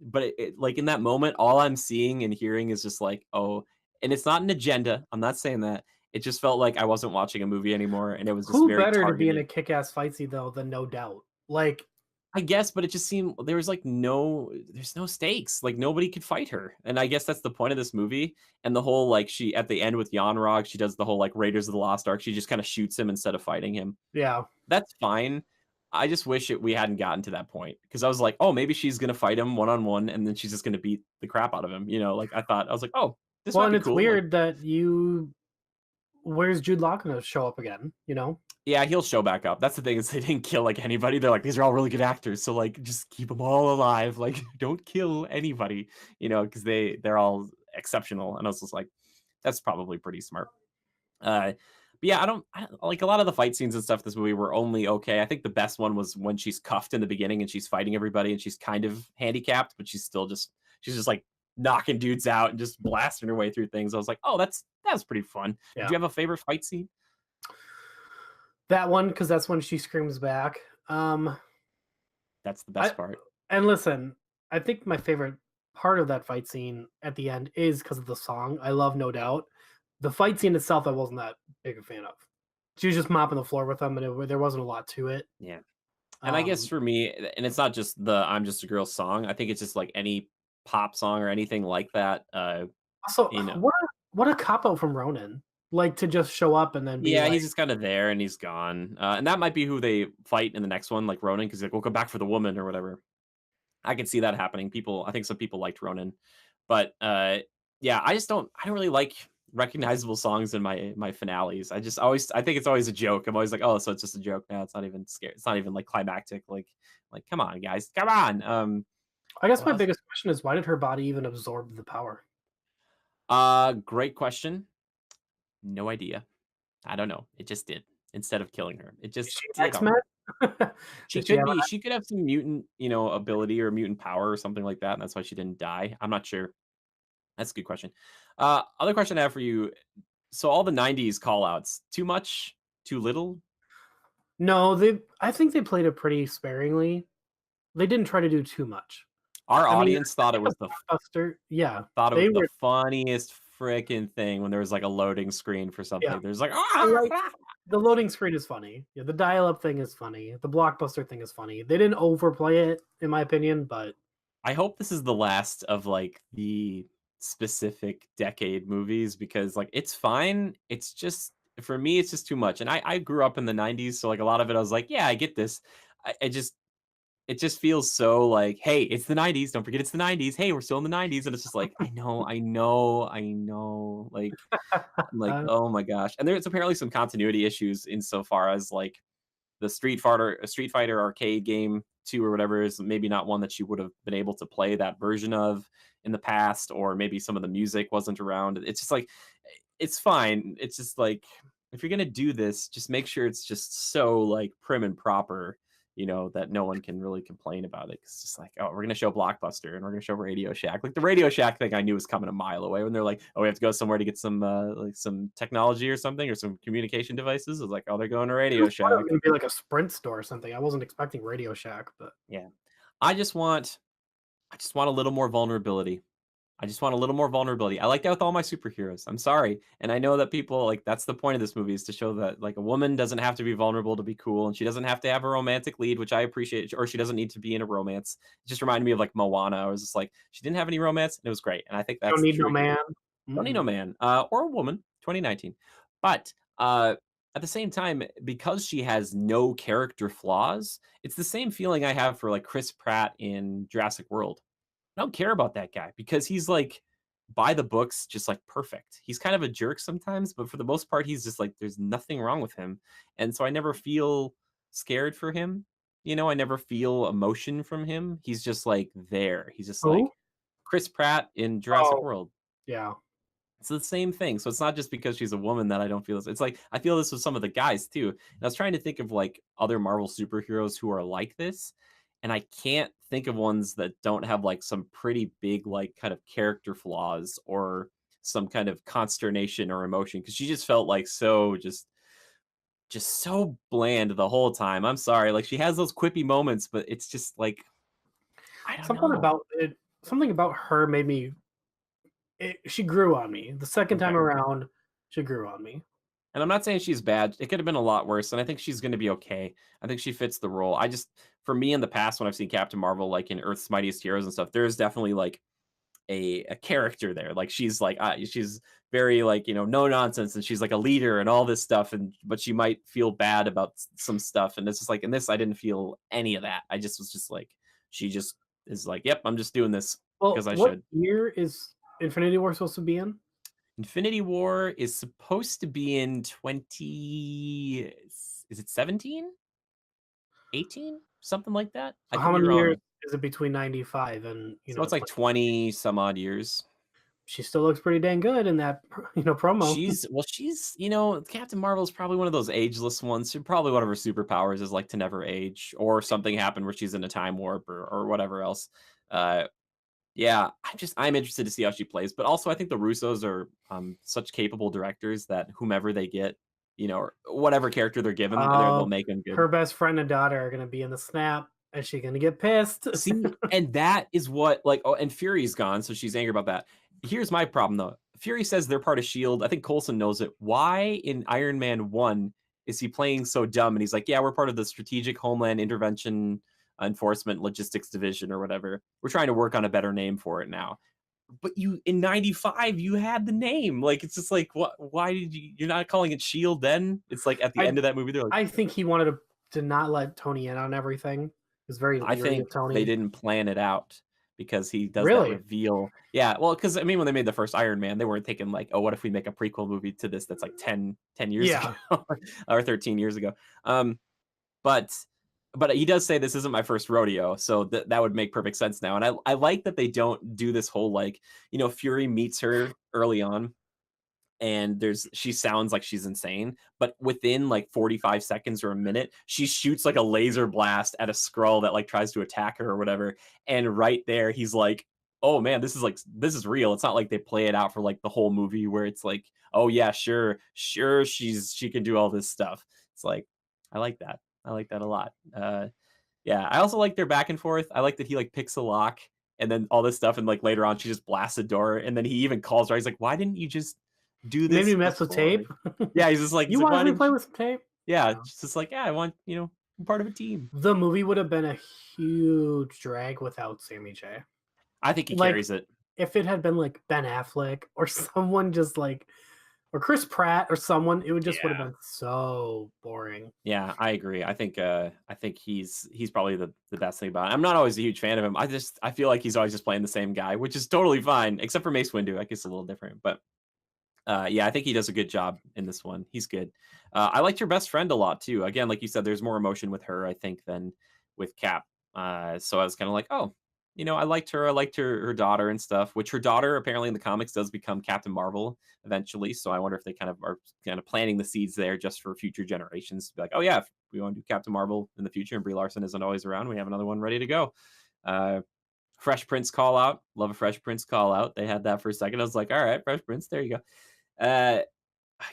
but like, in that moment, all I'm seeing and hearing is just like, "Oh," and it's not an agenda, I'm not saying that. It just felt like I wasn't watching a movie anymore, and it was just Who very better to be in a targeted. kick-ass fight scene though than No Doubt? Like, I guess, but it just seemed there was like there's no stakes. Like nobody could fight her. And I guess that's the point of this movie. And the whole like she at the end with Yanrog, she does the whole like Raiders of the Lost Ark. She just kind of shoots him instead of fighting him. yeah. That's fine. I just wish we hadn't gotten to that point because I was like, oh, maybe she's gonna fight him one on one, and then she's just gonna beat the crap out of him. You know, like I was like, oh, this Well, might and be it's cool. Like, weird that you where's Jude Law gonna show up again, you know? yeah, he'll show back up. That's the thing is they didn't kill like anybody. They're like these are all really good actors, so like just keep them all alive. Like don't kill anybody, you know, because they're all exceptional. And I was just like, that's probably pretty smart. But yeah, I don't like a lot of the fight scenes and stuff. This movie were only okay. I think the best one was when she's cuffed in the beginning and she's fighting everybody and she's kind of handicapped, but she's just like knocking dudes out and just blasting her way through things. I was like, oh, that's pretty fun. Did Yeah. you have a favorite fight scene? That one, because that's when she screams back. That's the I best part. and listen, I think my favorite part of that fight scene at the end is because of the song. I love No Doubt. The fight scene itself, I wasn't that big a fan of. She was just mopping the floor with them, and there wasn't a lot to it. Yeah. And I guess Um, for me, and it's not just the "I'm Just a Girl" song. I think it's just like any pop song or anything like that. Also, You know, what a cop out from Ronan, like to just show up and then be yeah, like, he's just kind of there and he's gone. And that might be who they fight in the next one, like Ronan, because like we'll come back for the woman or whatever. I can see that happening. I think some people liked Ronan, but yeah, I don't really like recognizable songs in my finales. I think it's always a joke. I'm always like, oh, so it's just a joke now. It's not even scary. It's not even like climactic. Like come on, guys, come on. I guess What my else? biggest question is why did her body even absorb the power? Great question. No idea. I don't know. It just did. Instead of killing her, it Is just she an did X-Men? already. Does she have She could have some mutant, you know, ability or mutant power or something like that, and that's why she didn't die. I'm not sure. That's a good question. Other question I have for you. So all the 90s call outs, too much, too little? no, I think they played it pretty sparingly. they didn't try to do too much. Our I mean, audience I thought it think was a blockbuster, yeah, thought it was they the were, funniest freaking thing when there was, like, a loading screen for yeah. something. There's like, I like the loading screen is funny. Yeah, the dial-up thing is funny. The blockbuster thing is funny. They didn't overplay it, in my opinion, but I hope this is the last of, like, the specific decade movies because, like, it's fine. It's just for me, it's just too much, and I grew up in the '90s, so, like, a lot of it, I was like, "Yeah, I get this." I just it just feels so like, "Hey, it's the '90s, don't forget it's the '90s. Hey, we're still in the '90s," and it's just like, I know, like, I'm like, uh, "Oh my gosh," and there's apparently some continuity issues insofar as, like, the Street Fighter arcade game 2 or whatever is maybe not one that you would have been able to play that version of in the past, or maybe some of the music wasn't around. It's just like it's fine. It's just like if you're gonna do this, just make sure it's just so like prim and proper, that no one can really complain about it. 'Cause it's just like, oh, we're gonna show Blockbuster and we're gonna show Radio Shack. Like the Radio Shack thing, I knew was coming a mile away when they're like, oh, we have to go somewhere to get some like some technology or something or some communication devices. I was like, oh, they're going to I Radio just thought it was Shack. gonna be like a Sprint store or something. I wasn't expecting Radio Shack, but Yeah, I just want, I just want a little more vulnerability. I just want a little more vulnerability. I like that with all my superheroes. I'm sorry. And I know that people like that's the point of this movie is to show that like a woman doesn't have to be vulnerable to be cool and she doesn't have to have a romantic lead, which I appreciate, or she doesn't need to be in a romance. It just reminded me of like Moana. I was just like, she didn't have any romance and it was great. And I think you don't that's need no true here. man. Don't need no Mm. man or a woman, 2019. But at the same time, because she has no character flaws, it's the same feeling I have for like Chris Pratt in Jurassic World. I don't care about that guy because he's like by the books, just like perfect. He's kind of a jerk sometimes, but for the most part, he's just like there's nothing wrong with him. And so I never feel scared for him. I never feel emotion from him. He's just like there. He's just like Who? Chris Pratt in Jurassic Oh, World. yeah. It's the same thing. So it's not just because she's a woman that I don't feel this. It's like I feel this with some of the guys too. And I was trying to think of like other Marvel superheroes who are like this, and I can't think of ones that don't have like some pretty big like kind of character flaws or some kind of consternation or emotion because she just felt like so just so bland the whole time. I'm sorry. Like she has those quippy moments, but it's just like I don't Something know. about it. Something about her made me. She grew on me. The second time Okay. around, she grew on me. And I'm not saying she's bad. It could have been a lot worse, and I think she's gonna be okay. I think she fits the role. I just for me in the past when I've seen Captain Marvel, like in Earth's Mightiest Heroes and stuff, there's definitely like a character there. Like she's very like, no nonsense and she's like a leader and all this stuff and but she might feel bad about some stuff. And it's just like in this, I didn't feel any of that. I just was just like, she just is like, yep, I'm just doing this Well, because I what should. year is Infinity War supposed to be in? Infinity War is supposed to be in 20 is it 17? 18? Something like that? I So how could be many years wrong. is it between 95 and, So it's like 20? 20 some odd years. She still looks pretty dang good in that, promo. Captain Marvel is probably one of those ageless ones. Probably one of her superpowers is like to never age, or something happened where she's in a time warp or whatever else. Uh, yeah, I'm interested to see how she plays. But also, I think the Russos are such capable directors that whomever they get, or whatever character they're given, they'll Oh, make them good. her best friend and daughter are gonna be in the snap. Is she gonna get pissed? See, and that is what like oh, and Fury's gone, so she's angry about that. Here's my problem though. Fury says they're part of Shield. I think Coulson knows it. Why in Iron Man 1 is he playing so dumb? And he's like, "Yeah, we're part of the Strategic Homeland Intervention Enforcement Logistics Division or whatever. We're trying to work on a better name for it now." But you in 95 you had the name. Like it's just like what why did you're not calling it Shield then? It's like at the I end of that movie they're like I think he wanted to not let Tony in on everything. He was very I leery of think they Tony. didn't plan it out because he does that Really? reveal. Yeah, well, because I mean, when they made the first Iron Man, they weren't thinking like, "Oh, what if we make a prequel movie to this that's like ten years ago Yeah. or 13 years ago?" Um, but he does say this isn't my first rodeo, so that would make perfect sense now. And I like that they don't do this whole like, Fury meets her early on and she sounds like she's insane, but within like 45 seconds or a minute she shoots like a laser blast at a Skrull that like tries to attack her or whatever, and right there he's like, oh man, this is real. It's not like they play it out for like the whole movie where it's like, oh yeah, sure she can do all this stuff. It's like I like that a lot. Yeah, I also like their back and forth. I like that he, like, picks a lock and then all this stuff, and, like, later on, she just blasts the door, and then he even calls her. He's like, "Why didn't you just do You made me this mess with before?" tape. Yeah, he's just like You he's like, wanted "Why me to didn't play you?" with some tape? Yeah, Yeah. it's just like, "Yeah, I want, I'm part of a team." The movie would have been a huge drag without Sammy J. I think he Like, carries it. if it had been like Ben Affleck or someone just like, or Chris Pratt or someone, it would have Yeah. been so boring. Yeah, I agree. I think he's probably the best thing about it. I'm not always a huge fan of him. I feel like he's always just playing the same guy, which is totally fine, except for Mace Windu. I guess a little different, but yeah, I think he does a good job in this one. He's good. I liked your best friend a lot too. Again, like you said, there's more emotion with her, I think, than with Cap. So I was kind of like, oh, I liked her. I liked her daughter and stuff. Which her daughter apparently in the comics does become Captain Marvel eventually. So I wonder if they kind of are kind of planting the seeds there just for future generations to be like, oh yeah, if we want to do Captain Marvel in the future and Brie Larson isn't always around, we have another one ready to go. Uh, Fresh Prince call out. Love a Fresh Prince call out. They had that for a second. I was like, all right, Fresh Prince, there you go. Uh,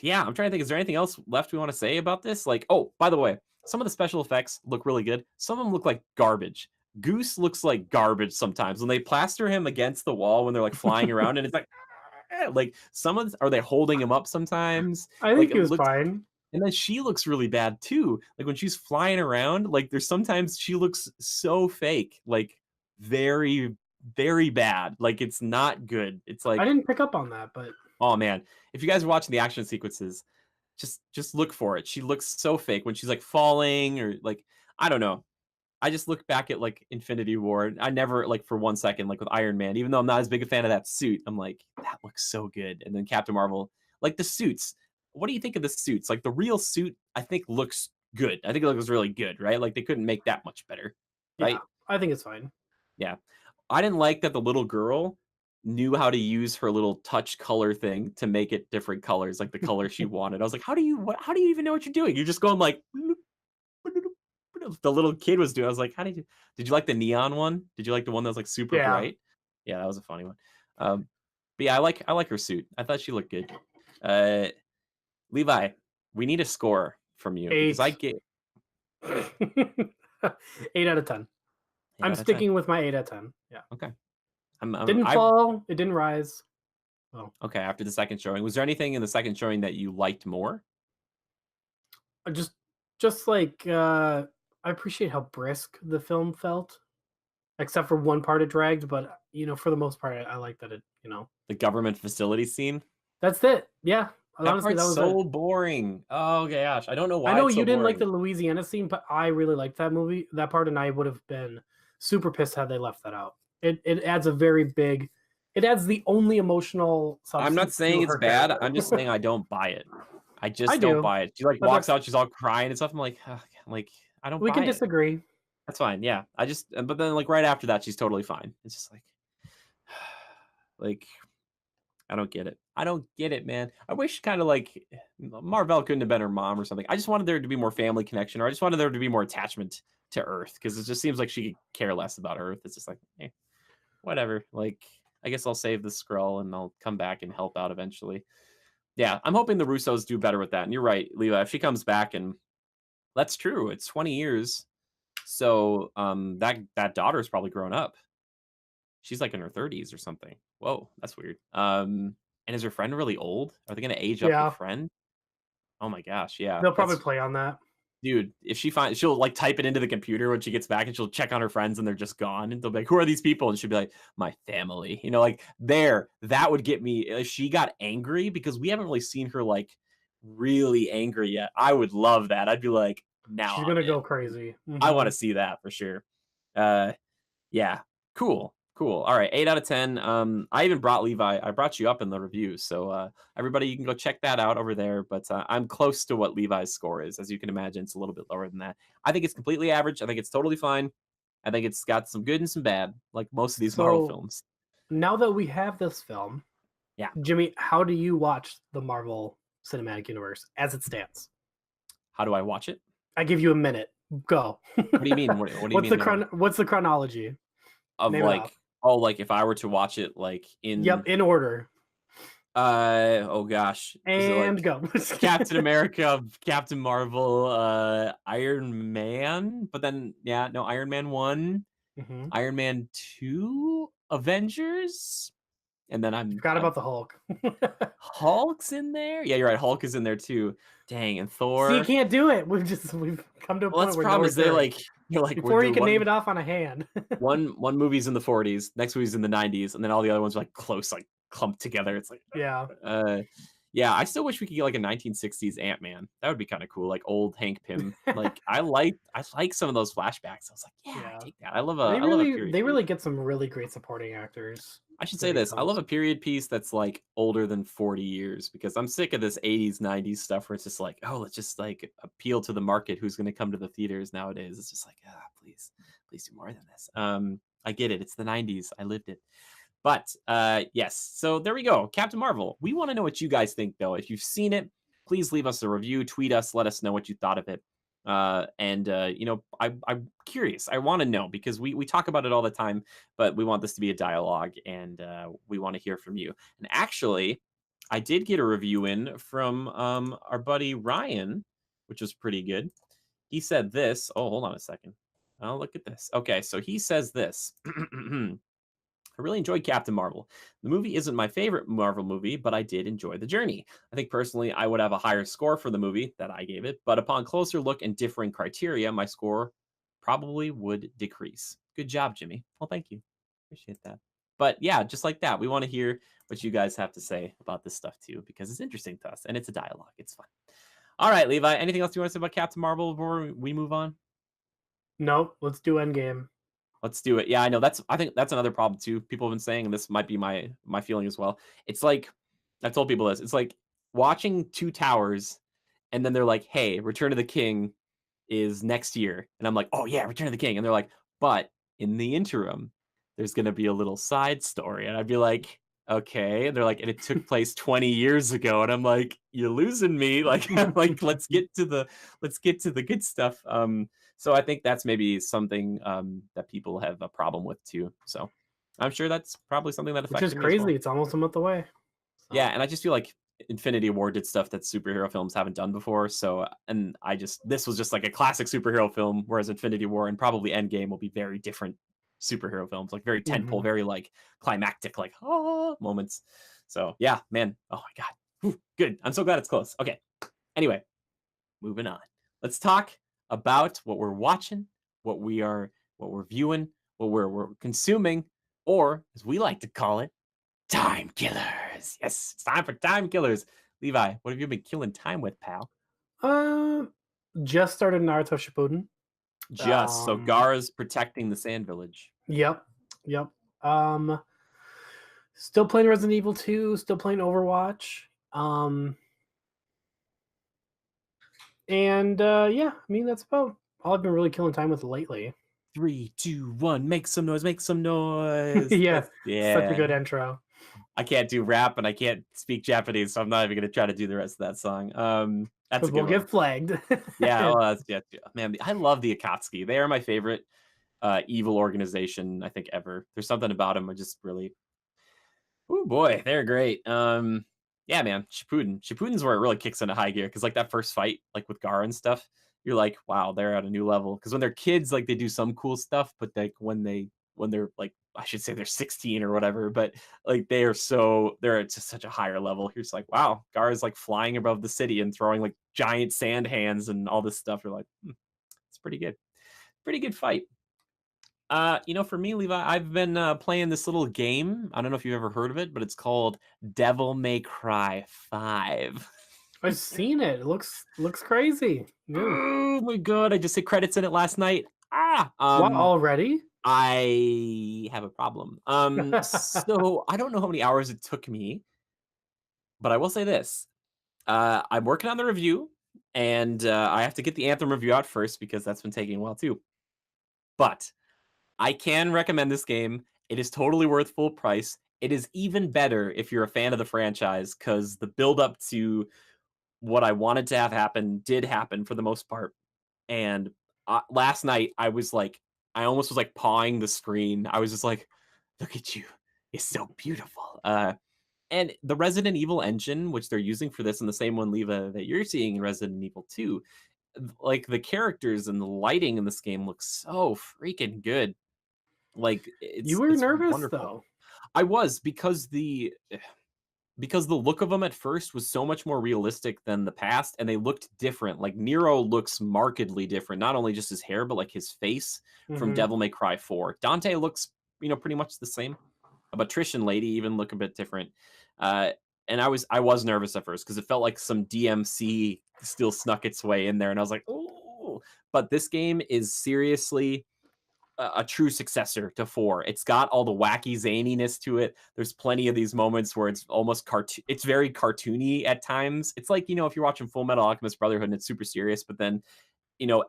yeah, I'm trying to think. Is there anything else left we want to say about this? Like, oh, by the way, some of the special effects look really good. Some of them look like garbage. Goose looks like garbage sometimes when they plaster him against the wall when they're like flying around, and it's like some of are they holding him up sometimes? I Like think it he was looks, fine. and then she looks really bad too. Like when she's flying around, like there's sometimes she looks so fake, like very, very bad. Like it's not good. It's I like, didn't pick up on that, but oh man, if you guys are watching the action sequences, just look for it. She looks so fake when she's like falling or like I don't know. I just look back at like Infinity War. I never like for 1 second like with Iron Man, even though I'm not as big a fan of that suit, I'm like that looks so good. And then Captain Marvel, like the suits. What do you think of the suits? Like the real suit, I think looks good. I think it looks really good, right? Like they couldn't make that much better, yeah, right? I think it's fine. Yeah. I didn't like that the little girl knew how to use her little touch color thing to make it different colors, like the color she wanted. I was like, how do you even know what you're doing? You're just going like the little kid was doing. I was like, how did you like the neon one? Did you like the one that was like super Yeah, bright? Yeah, that was a funny one. But yeah, I like her suit. I thought she looked good. Uh Levi, we need a score from you because I 8. get 8 out of 10. 8 I'm out of 10. sticking with my 8 out of 10. Yeah. Okay. Didn't I fall, it didn't rise. Oh, okay, after the second showing. Was there anything in the second showing that you liked more? I just like I appreciate how brisk the film felt, except for one part it dragged, but for the most part I like that it. The government facility scene? That's it. Yeah. That Honestly, that part's was it. so boring. Oh gosh, I don't know I why know it's so you didn't like the boring. Louisiana scene, but I really liked that part, and I would have been super pissed had they left that out. It adds a very big. It adds the only emotional I'm not substance to saying it's her bad. character. I'm just saying I don't buy it. I I just don't do, buy it. She like but walks out, she's all crying and stuff. I'm like, "Ugh," like I don't we can buy it. disagree. That's fine. Yeah. But then like right after that, she's totally fine. It's just like, like I don't get it. I don't get it, man. I wish kind of like Marvel couldn't have been her mom or something. I just wanted there to be more family connection, or I just wanted there to be more attachment to Earth because it just seems like she could care less about Earth. It's just like, whatever. Like, I guess I'll save the scroll and I'll come back and help out eventually. Yeah, I'm hoping the Russos do better with that. And you're right, Levi. If she comes back and that's true, it's 20 years. So that daughter's probably grown up. She's like in her 30s or something. Whoa, that's weird. And is her friend really old? Are they gonna age up her Yeah, friend? Oh my gosh, yeah. they'll probably That's play on that. dude, if she finds she'll like type it into the computer when she gets back and she'll check on her friends and they're just gone. And they'll be like, who are these people? And she'll be like, my family. Like that would get me if she got angry because we haven't really seen her like really angry yet. I would love that. I'd be like, now She's I'm gonna go in. crazy. I want to see that for sure. Uh yeah. Cool. Cool. All right. 8 out of 10. I even brought Levi. I brought you up in the review. So everybody, you can go check that out over there. But I'm close to what Levi's score is. As you can imagine, it's a little bit lower than that. I think it's completely average. I think it's totally fine. I think it's got some good and some bad, like most of these Marvel So films. now that we have this film, Yeah. Jimmy, how do you watch the Marvel Cinematic Universe as it stands? How do I watch it? I give you a minute. Go. What do you mean? What do you mean? What's the chronology? Of Name it off. like, oh, like if I were to watch it like in Yep, in order. Oh gosh, is it And like go. Captain America, Captain Marvel, Iron Man? But then, yeah, no, Iron Man 1, Mhm. Iron Man 2, Avengers, and then Forgot I'm about the Hulk. Hulk's in there? Yeah, you're right, Hulk is in there too. Dang, and See, you Thor. can't do it. We've come to a Well, point that's the where no problem is they return. like you're like, we're Before you the can name one it off on a hand. one movie's in the '40s, next movie's in the '90s, and then all the other ones are, like, close, like, clumped together. It's like, Yeah. uh, yeah, I still wish we could get, like, a 1960s Ant-Man. That would be kinda cool, like, old Hank Pym. Like, I like some of those flashbacks. I was like, "Yeah, I Yeah. take that." I love They a really period they piece. really get some really great supporting actors I should for say these this, I love films. a period piece that's, like, older than 40 years because I'm sick of this '80s, '90s stuff where it's just like, "Oh, let's just, like, appeal to the market who's gonna come to the theaters nowadays." It's just like, "Ah, please, please do more than this." I get it, it's the '90s, I lived it. But, yes, so there we go, Captain Marvel. We wanna know what you guys think, though. If you've seen it, please leave us a review, tweet us, let us know what you thought of it. I'm curious. I wanna know because we talk about it all the time, but we want this to be a dialogue, and, we wanna hear from you. And actually, I did get a review in from, our buddy Ryan, which was pretty good. He said this. Oh, hold on a second. Oh, look at this. Okay, so he says this. I really enjoyed Captain Marvel. The movie isn't my favorite Marvel movie, but I did enjoy the journey. I think personally I would have a higher score for the movie that I gave it, but upon closer look and differing criteria, my score probably would decrease. Good job, Jimmy. Well, thank you. Appreciate that. But yeah, just like that, we want to hear what you guys have to say about this stuff too, because it's interesting to us and it's a dialogue. It's fun. All right, Levi, anything else you want to say about Captain Marvel before we move on? Nope, let's do Endgame. Let's do it. Yeah, I know. I think that's another problem too. People have been saying, and this might be my feeling as well. It's like I've told people this. It's like watching Two Towers, and then they're like, "Hey, Return of the King is next year," and I'm like, "Oh yeah, Return of the King," and they're like, "But in the interim, there's gonna be a little side story," and I'd be like, "Okay," and they're like, "And it took place 20 years ago," and I'm like, "You're losing me." Like, I'm like, let's get to the good stuff. So I think that's maybe something that people have a problem with too. So I'm sure that's probably something that Which is affected me as crazy. well. It's almost a month away. Yeah, So and I just feel like Infinity War did stuff that superhero films haven't done before. So, and I just this was just like a classic superhero film, whereas Infinity War and probably Endgame will be very different superhero films, like very tentpole, mhm. very like climactic, like moments. So yeah, man. Oh my god, whew, good. I'm so glad it's close. Okay. Anyway, moving on. Let's talk about what we're watching, what we're viewing, what we're consuming, or as we like to call it, time killers. Yes, it's time for time killers. Levi, what have you been killing time with, pal? Um, just started Naruto Shippuden. Just so Um, Gara's protecting the Sand Village. yep, yep. Um, Still playing Resident Evil 2, still playing Overwatch. And yeah, I mean that's about all I've been really killing time with lately. 3, 2, 1, make some noise, make some noise. Yeah, That's such a yeah. good intro. I can't do rap and I can't speak Japanese, so I'm not even gonna try to do the rest of that song. That's a Because good we'll one. get flagged. Yeah, oh, that's yeah, man. I love the Akatsuki. They are my favorite evil organization I think ever. There's something about them I just really oh boy, they're great. Yeah, man, Shippuden. Shippuden's where it really kicks into high gear because like that first fight, like with Gaara and stuff, you're like, wow, they're at a new level. Because when they're kids, like they do some cool stuff, but like when they're like, I should say they're 16 or whatever, but like they're at just such a higher level. You're just like, wow, Gaara's like flying above the city and throwing like giant sand hands and all this stuff. You're like, it's pretty good fight. For me, Levi, I've been playing this little game. I don't know if you've ever heard of it, but it's called Devil May Cry 5. I've seen it. It looks crazy. Yeah. Oh my god, I just hit credits in it last night. What already? I have a problem. So I don't know how many hours it took me, but I will say this. I'm working on the review, and I have to get the Anthem review out first because that's been taking a while too. But I can recommend this game. It is totally worth full price. It is even better if you're a fan of the franchise because the build up to what I wanted to have happen did happen for the most part. And last night, I was like, I almost was like pawing the screen. I was just like, look at you. It's so beautiful. And the Resident Evil engine, which they're using for this, and the same one, Leva, that you're seeing in Resident Evil 2, like, the characters and the lighting in this game looks so freaking good. Like, You it's were it's nervous wonderful. though. I was, because the look of them at first was so much more realistic than the past, and they looked different. Like, Nero looks markedly different, not only just his hair, but, like, his face from Hmm. Devil May Cry 4. Dante looks, pretty much the same, but Trish and Lady even look a bit different. Uh, and I was nervous at first because it felt like some DMC still snuck its way in there, and I was like, "Ooh." But this game is seriously a true successor to 4. It's got all the wacky zaniness to it. There's plenty of these moments where it's almost it's very cartoony at times. It's like, if you're watching Full Metal Alchemist Brotherhood and it's super serious, but then,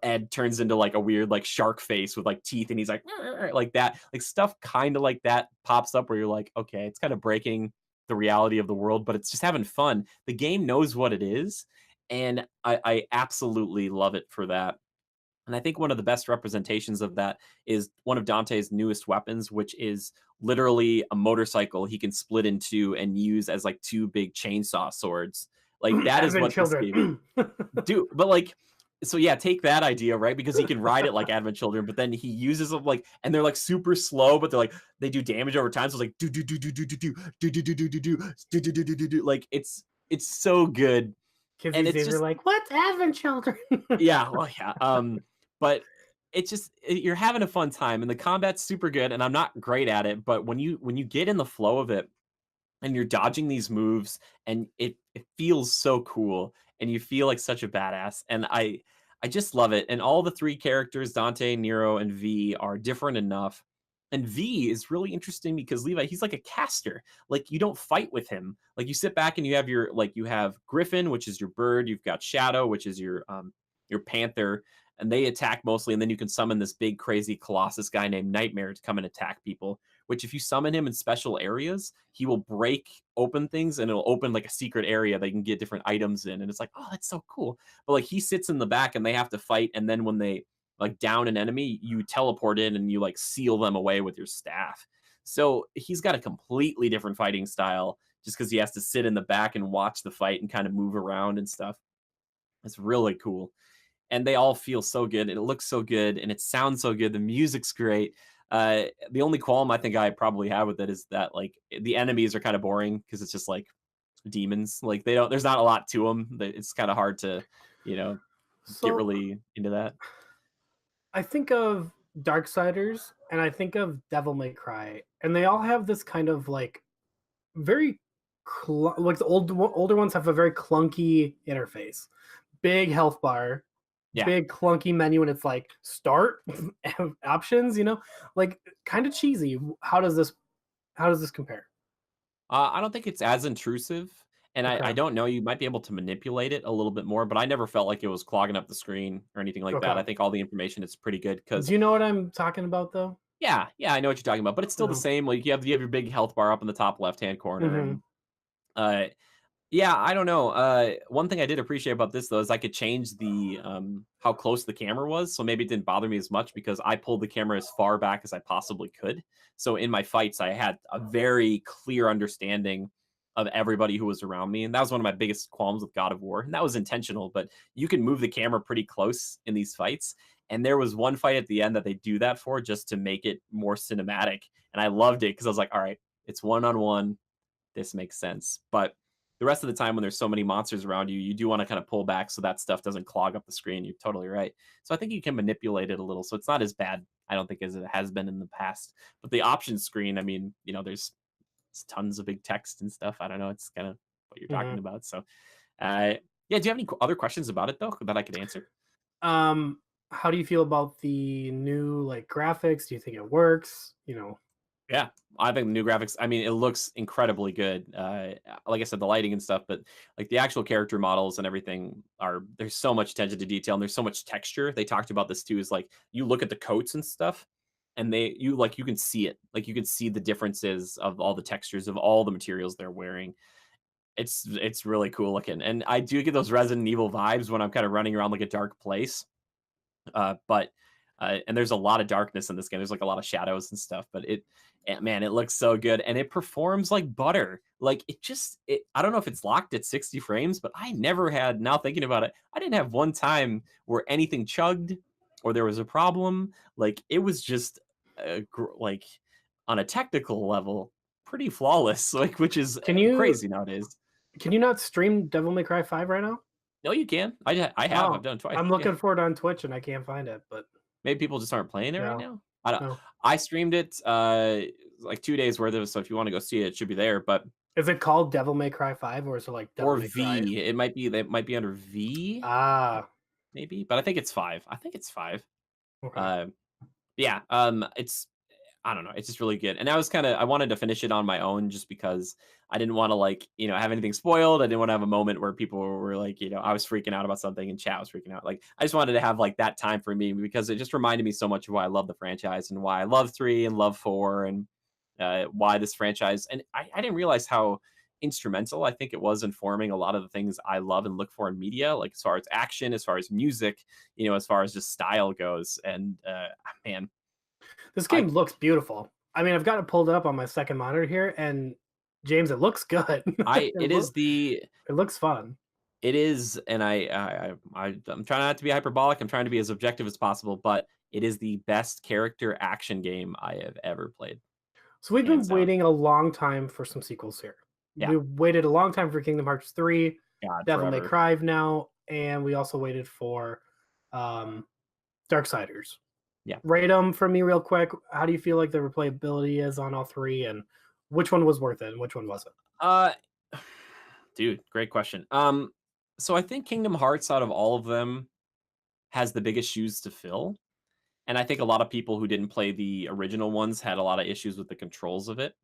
Ed turns into like a weird like shark face with like teeth and he's like "Rrr," like that. Like stuff kind of like that pops up where you're like, okay, it's kind of breaking the reality of the world, but it's just having fun. The game knows what it is, and I absolutely love it for that. And I think one of the best representations of that is one of Dante's newest weapons, which is literally a motorcycle he can split in two and use as like two big chainsaw swords. Like that is Advent what this game Children. do. But like, so yeah, take that idea, right? Because he can ride it like Advent Children, but then he uses them like, and they're like super slow, but they're like they do damage over time. So it's like do do do do do do do do do do do do do do do do do do do. Like it's so good, Kids and these it's days are just like, "What's Advent Children?" yeah, well, yeah. But you're having a fun time, and the combat's super good. And I'm not great at it, but when you get in the flow of it, and you're dodging these moves, and it feels so cool, and you feel like such a badass. And I just love it. And all the three characters, Dante, Nero, and V, are different enough. And V is really interesting because Levi, he's like a caster. Like you don't fight with him. Like you sit back and you have Griffin, which is your bird. You've got Shadow, which is your panther, and they attack mostly. And then you can summon this big crazy colossus guy named Nightmare to come and attack people. Which, if you summon him in special areas, he will break open things and it'll open like a secret area they can get different items in. And it's like, oh, that's so cool. But like he sits in the back and they have to fight. And then when they like down an enemy, you teleport in and you like seal them away with your staff. So he's got a completely different fighting style just because he has to sit in the back and watch the fight and kind of move around and stuff. It's really cool, and they all feel so good. And it looks so good, and it sounds so good. The music's great. The only qualm I think I probably have with it is that like the enemies are kind of boring because it's just like demons. Like they don't. There's not a lot to them. It's kind of hard to, you know, get So really into that. I think of Darksiders and I think of Devil May Cry, and they all have this kind of like very like the older ones have a very clunky interface, big health bar, Yeah. big clunky menu, and it's like start options, like kind of cheesy. How does this compare? I don't think it's as intrusive, and I Okay. don't know. You might be able to manipulate it a little bit more, but I never felt like it was clogging up the screen or anything like that. Okay. I think all the information is pretty good because Do you know what I'm talking about though? yeah, I know what you're talking about, but it's still the No. same. Like you have your big health bar up in the top left hand corner, Hmm. and uh, yeah, I don't know. One thing I did appreciate about this though is I could change the how close the camera was, so maybe it didn't bother me as much because I pulled the camera as far back as I possibly could. So in my fights, I had a very clear understanding of everybody who was around me, and that was one of my biggest qualms with God of War, and that was intentional. But you can move the camera pretty close in these fights, and there was one fight at the end that they do that for just to make it more cinematic, and I loved it because I was like, all right, it's one on one, this makes sense. But the rest of the time when there's so many monsters around you, you do want to kind of pull back so that stuff doesn't clog up the screen. You're totally right. So I think you can manipulate it a little. So it's not as bad, I don't think, as it has been in the past. But the options screen, I mean, there's tons of big text and stuff. I don't know. It's kind of what you're talking Hmm. about. So, uh, yeah. Do you have any other questions about it though that I could answer? Um, how do you feel about the new like graphics? Do you think it works? Yeah, I think the new graphics. I mean, it looks incredibly good. Like I said, the lighting and stuff, but like the actual character models and everything are there's so much attention to detail and there's so much texture. They talked about this too. Is like you look at the coats and stuff, and you can see it. Like you can see the differences of all the textures of all the materials they're wearing. It's really cool looking, and I do get those Resident Evil vibes when I'm kind of running around like a dark place. But And there's a lot of darkness in this game. There's like a lot of shadows and stuff, but man, it looks so good and it performs like butter. Like I don't know if it's locked at 60 frames, but I never had, now thinking about it, I didn't have one time where anything chugged or there was a problem. Like it was just like on a technical level, pretty flawless, like which is Can you crazy nowadays. can you not stream Devil May Cry 5 right now? No, you can. I have. I've Oh, done it twice. I'm Yeah. looking for it on Twitch and I can't find it, but Maybe people just aren't playing it right no, now. I don't. no. I streamed it like 2 days worth of. So if you want to go see it, it should be there. But Is it called Devil May Cry 5 or is it like Devil or May Cry? V, it might be. That might be under V, Ah, maybe. But I think it's 5. I think it's 5. okay. Uh, yeah. It's I don't know. It's just really good. And I wanted to finish it on my own just because I didn't want to like, have anything spoiled. I didn't want to have a moment where people were like, I was freaking out about something and chat was freaking out. Like I just wanted to have like that time for me because it just reminded me so much of why I love the franchise and why I love 3 and love 4 and why this franchise. And I didn't realize how instrumental I think it was in forming a lot of the things I love and look for in media, like as far as action, as far as music, as far as just style goes. And man, This I game looks beautiful. I mean, I've got it pulled up on my second monitor here, and James, it looks good. I it is the It looks fun. it is, and I'm trying not to be hyperbolic. I'm trying to be as objective as possible, but it is the best character action game I have ever played, So we've been hands down. waiting a long time for some sequels here. Yeah, We waited a long time for Kingdom Hearts 3, God, Devil May forever. Cry now, and we also waited for um, Darksiders. Yeah. Rate them for me real quick. How do you feel like the replayability is on all three, and which one was worth it and which one wasn't? Uh, dude, great question. So I think Kingdom Hearts, out of all of them, has the biggest shoes to fill, and I think a lot of people who didn't play the original ones had a lot of issues with the controls of it.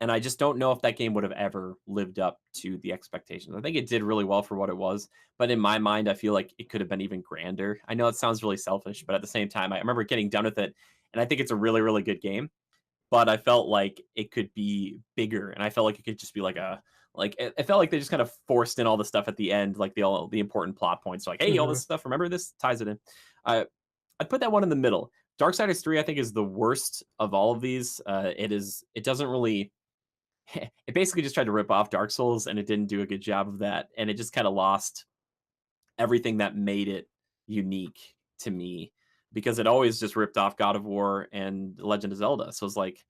And I just don't know if that game would have ever lived up to the expectations. I think it did really well for what it was, but in my mind, I feel like it could have been even grander. I know it sounds really selfish, but at the same time, I remember getting done with it, and I think it's a really, really good game. But I felt like it could be bigger, and I felt like it could just be like it felt like they just kind of forced in all the stuff at the end, like the important plot points. Like, hey, all Hmm. this stuff. Remember this ties it in. Uh, I'd put that one in the middle. Darksiders 3, I think, is the worst of all of these. It doesn't really it basically just tried to rip off Dark Souls and it didn't do a good job of that. And it just kind of lost everything that made it unique to me because it always just ripped off God of War and Legend of Zelda. So it's like,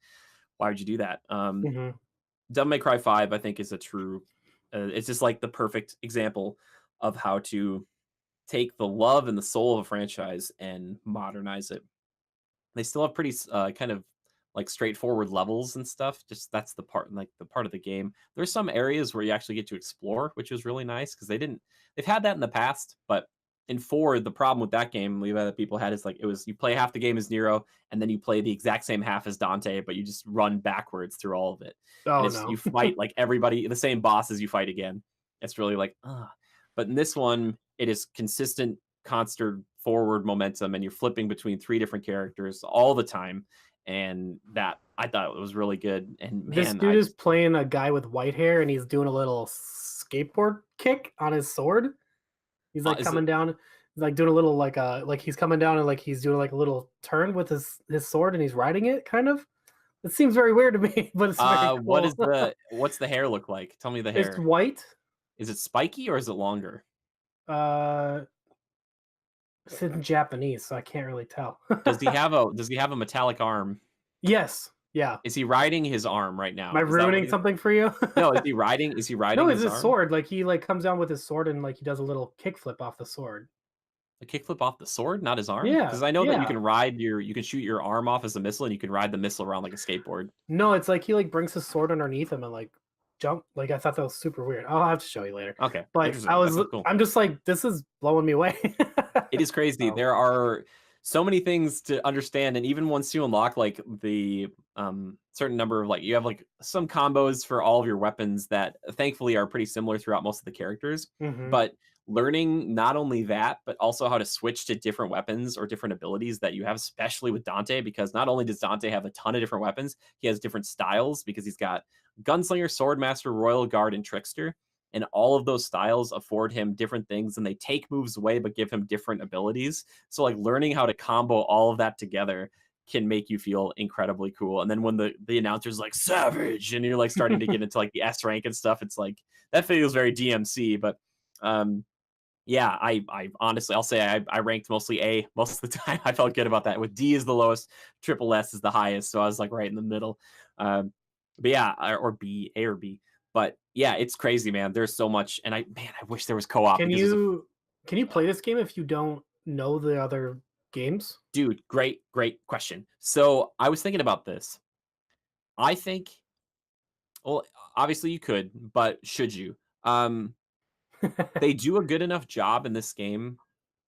why would you do that? Hmm. Devil May Cry 5, I think, is a true, it's just like the perfect example of how to take the love and the soul of a franchise and modernize it. They still have pretty kind of like straightforward levels and stuff. Just that's the part of the game. There's some areas where you actually get to explore, which is really nice because they've had that in the past, but in 4, the problem with that game, that people had is like it was you play half the game as Nero and then you play the exact same half as Dante, but you just run backwards through all of it. And Oh it's no. you fight like everybody, the same bosses you fight again. It's really like, but in this one, it is consistent, constant forward momentum, and you're flipping between 3 different characters all the time. And that I thought it was really good. And This man, dude is playing a guy with white hair and he's doing a little skateboard kick on his sword. He's like is it coming down, he's like doing a little like he's coming down and like he's doing like a little turn with his sword and he's riding it kind of. It seems very weird to me, but it's very what is cool. what's the hair look like? Tell me the It's hair. white. Is it spiky or is it longer? Uh it's in Japanese, so I can't really tell. Does he have a metallic arm? Yes. Yeah. Is he riding his arm right Am I now? Is that what ruining he something for you? No, is he No, riding it's his his arm? sword. Like he like comes down with his sword and like he does a little kickflip off the sword. A kickflip off the sword, not his arm? Yeah, Because I know that yeah. you can shoot your arm off as a missile and you can ride the missile around like a skateboard. No, it's like he like brings his sword underneath him and like jump. Like I thought that was super weird. I'll have to show you later. Okay, But interesting. That sounds cool. I'm just like, this is blowing me away. It is crazy. So, There are so many things to understand, and even once you unlock like the certain number of like you have like some combos for all of your weapons that thankfully are pretty similar throughout most of the characters. mhm. But learning not only that, but also how to switch to different weapons or different abilities that you have, especially with Dante, because not only does Dante have a ton of different weapons, he has different styles because he's got Gunslinger, Swordmaster, Royal Guard, and Trickster. and all of those styles afford him different things, and they take moves away but give him different abilities. So like learning how to combo all of that together can make you feel incredibly cool. And then when the announcer's like savage and you're like starting to get into like the S rank and stuff, it's like that feels very DMC. But um yeah, I honestly I'll say I ranked mostly A most of the time. I felt good about that. With D is the lowest, triple S is the highest, so I was like right in the middle. But yeah, or B, A or B. But yeah, it's crazy, man. There's so much, and I wish there was co-op Can because there's a you play this game if you don't know the other games? dude, great question. So I was thinking about this. I think, well, obviously you could, but should you? They do a good enough job in this game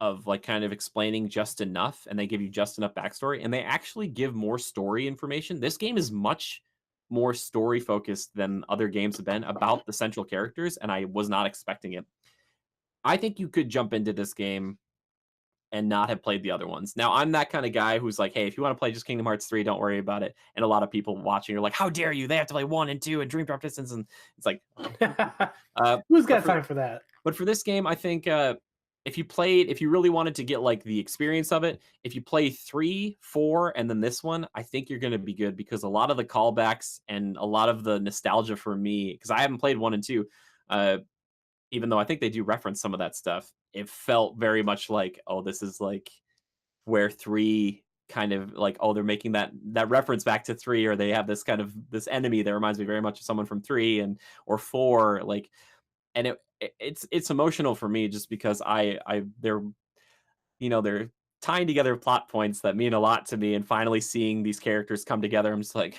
of, like, kind of explaining just enough, and they give you just enough backstory, and they actually give more story information. This game is much more story focused than other games have been about the central characters, and I was not expecting it. I think you could jump into this game and not have played the other ones. Now, I'm that kind of guy who's like, "Hey, if you wanna play just Kingdom Hearts 3, don't worry about it." And a lot of people watching are like, "How dare you? They have to play 1 and 2 and Dream Drop Distance," and it's like, okay. Who's But got for time for that? but for this game, I think, if you really wanted to get, like, the experience of it, if you play 3, 4, and then this one, I think you're gonna be good because a lot of the callbacks and a lot of the nostalgia for me, because I haven't played 1 and 2, uh, even though I think they do reference some of that stuff, it felt very much like, "Oh, this is, like, where 3 kind of like, oh, they're making that reference back to 3, or they have this kind of this enemy that reminds me very much of someone from 3 and or 4, like, and it's emotional for me just because they're, they're tying together plot points that mean a lot to me, and finally seeing these characters come together, I'm just like,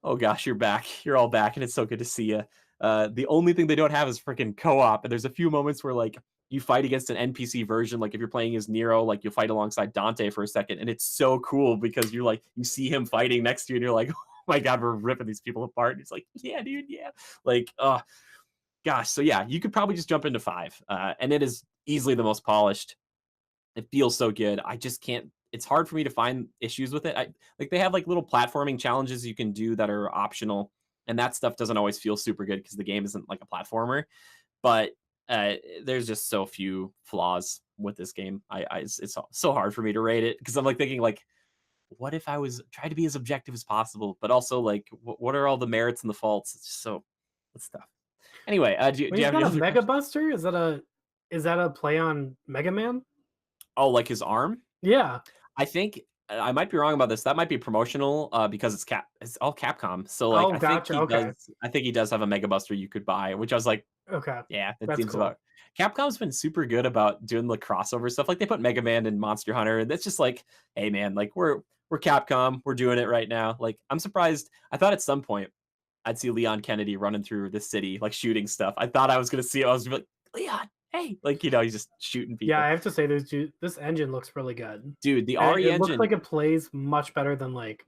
"Oh gosh, you're back. You're all back, and it's so good to see you." The only thing they don't have is freaking co-op, and there's a few moments where, like, you fight against an NPC version, like, if you're playing as Nero, like, you'll fight alongside Dante for a second, and it's so cool because you're like you see him fighting next to you, and you're like, "Oh my god, we're ripping these people apart." And he's like, "Yeah, dude, yeah." Like, gosh, so yeah, you could probably just jump into 5, and it is easily the most polished. It feels so good. I just can't, it's hard for me to find issues with it. Like, they have, like, little platforming challenges you can do that are optional, and that stuff doesn't always feel super good because the game isn't like a platformer, but, there's just so few flaws with this game. It's so hard for me to rate it because I'm, like, thinking, like, what if I was trying to be as objective as possible, but also, like, what are all the merits and the faults? It's just so it's tough. Anyway, do When you he's have any got a other Mega questions? Buster, is that a play on Mega Man? Oh, like his arm? Yeah. I think I might be wrong about this. That might be promotional, because it's all Capcom. So, like, Oh, gotcha. Okay. I think he does have a Mega Buster you could buy, which I was like, Okay. yeah, that That's seems cool. about Capcom's been super good about doing the crossover stuff. Like, they put Mega Man and Monster Hunter, and that's just like, hey man, like, we're Capcom, we're doing it right now. Like, I'm surprised. I thought at some point I'd see Leon Kennedy running through the city, like, shooting stuff. I thought I was gonna see it. I was like, Leon, hey, like, he's just shooting Yeah, people. I have to say this engine looks really good. Dude, the And RE it looks engine. like it plays much better than like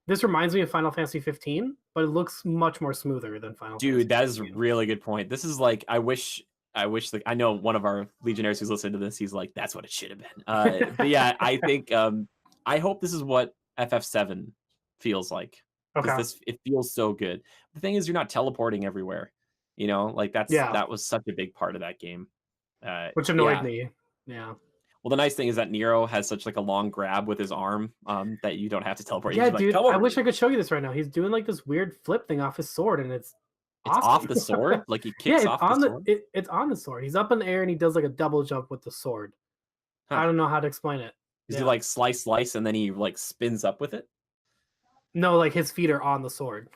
this reminds me of Final Fantasy 15, but it looks much more smoother than Final Dude, Fantasy that is a 15. really good point. This is like, I wish, like, I know one of our legionnaires who's listening to this, he's like, "That's what it should have been." But yeah, I think, I hope this is what FF7 feels like, because Okay. this it feels so good. The thing is you're not teleporting everywhere, like, Yeah, that was such a big part of that game. which annoyed Yeah. me. Yeah. Well, the nice thing is that Nero has such, like, a long grab with his arm, that you don't have to teleport. You Yeah, just be like, dude, "Come I over wish I here." could show you this right now. He's doing like this weird flip thing off his sword, and it's It's off awesome. the sword? Like, he Yeah, kicks off the sword? it's on the sword. He's up in the air and he does like a double jump with the sword. Huh. I don't know how to explain it. Does he, Yeah. like, slice, and then he, like, spins up with it? No, like his feet are on the sword.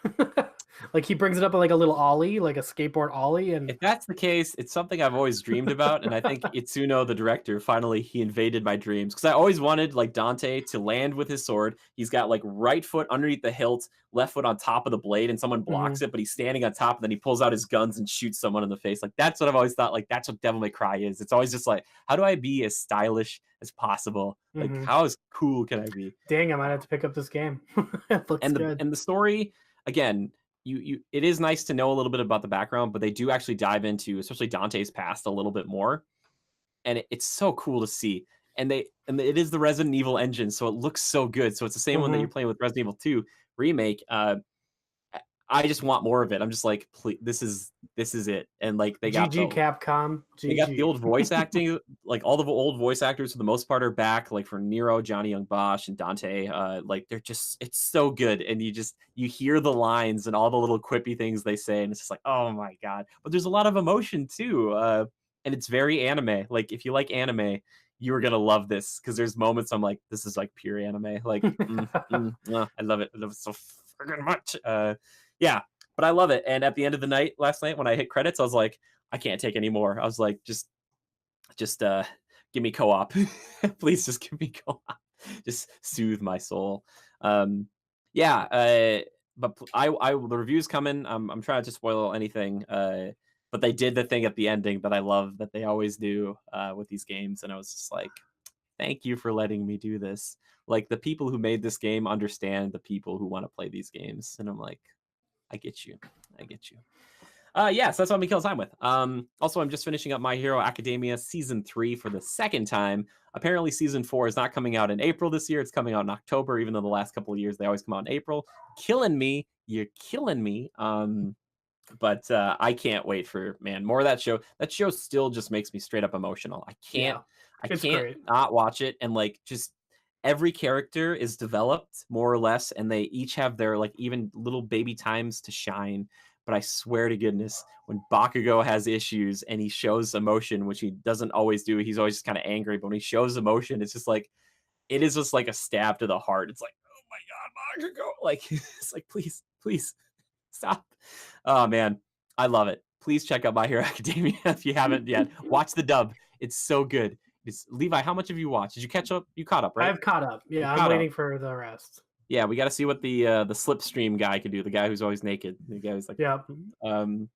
Like he brings it up like a little ollie, like a skateboard ollie, and If that's the case, it's something I've always dreamed about, and I think Itsuno, the director, finally he invaded my dreams because I always wanted, like, Dante to land with his sword. He's got, like, right foot underneath the hilt, left foot on top of the blade, and someone blocks Mhm. it, but he's standing on top, and then he pulls out his guns and shoots someone in the face. Like, that's what I've always thought. Like, that's what Devil May Cry is. It's always just like, how do I be as stylish as possible? Like, Mhm. how as cool can I be? Dang, I might have to pick up this game. It looks And the good. and the story, again, you it is nice to know a little bit about the background, but they do actually dive into, especially Dante's past, a little bit more, and it's so cool to see. And it is the Resident Evil engine, so it looks so good. So it's the same one that you're Mhm. playing with Resident Evil 2 remake. I just want more of it. I'm just like, please, this is it. And like GG Capcom. they got the GG. old voice acting, like all the old voice actors for the most part are back, like for Nero, Johnny Young Bosch, and Dante. Like they're just, it's so good, and you hear the lines and all the little quippy things they say, and it's just like, oh my god. But there's a lot of emotion too, and it's very anime. Like if you like anime, you are gonna love this because there's moments I'm like, this is like pure anime. Like, I love it. I love it so freaking much. Yeah, but I love it. And at the end of the night last night when I hit credits, I was like, I can't take any more. I was like, just give me co-op. Please just give me co-op. Just soothe my soul. Um, yeah, but the review's coming. I'm trying to spoil anything. But they did the thing at the ending that I love that they always do with these games, and I was just like, thank you for letting me do this. Like the people who made this game understand the people who want to play these games, and I'm like, I get you. I get you. Yeah, so that's what I'm gonna kill time with. Also, I'm just finishing up My Hero Academia season 3 for the second time. Apparently, season 4 is not coming out in April this year. It's coming out in October, even though the last couple of years they always come out in April. Killing me, you're killing me. But I can't wait for man more of that show. That show still just makes me straight up emotional. Yeah, I it's can't great. not watch it. And like just every character is developed more or less, and they each have their like even little baby times to shine. But I swear to goodness, when Bakugo has issues and he shows emotion, which he doesn't always do, he's always just kind of angry. But when he shows emotion, it's just like it is just like a stab to the heart. It's like, oh my god, Bakugo! Like it's like please, please stop. Oh man, I love it. Please check out My Hero Academia if you haven't yet. Watch the dub. It's so good. It's Levi, how much have you watched? Did you catch up? You caught up, right? I've caught up. You Yeah, I'm caught up. waiting for the rest. Yeah, we got to see what the slipstream guy can do. The guy who's always naked. The guy who's like, Yeah. um,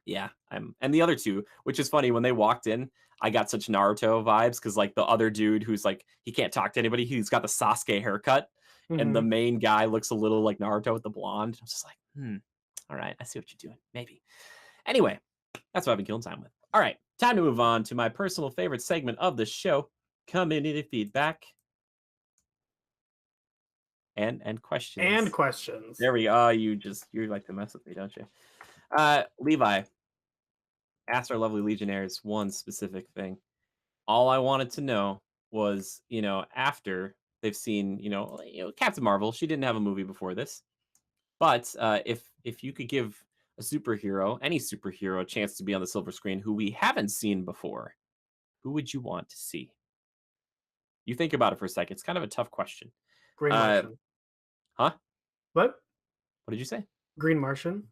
yeah. And the other two, which is funny, when they walked in, I got such Naruto vibes because like the other dude who's like he can't talk to anybody. He's got the Sasuke haircut, and the Hmm. main guy looks a little like Naruto with the blonde. I was just like, all right, I see what you're doing. Maybe. Anyway, that's what I've been killing time with. All right, time to move on to my personal favorite segment of the show, community feedback and And questions. questions. There we go. You like to mess with me, don't you? Levi, asked our lovely legionnaires one specific thing. All I wanted to know was, after they've seen, Captain Marvel, she didn't have a movie before this, but if you could give a superhero, any superhero, a chance to be on the silver screen who we haven't seen before, who would you want to see? You think about it for a second. It's kind of a tough question. Green Uh, Martian. huh? What? What did you say? Green Martian?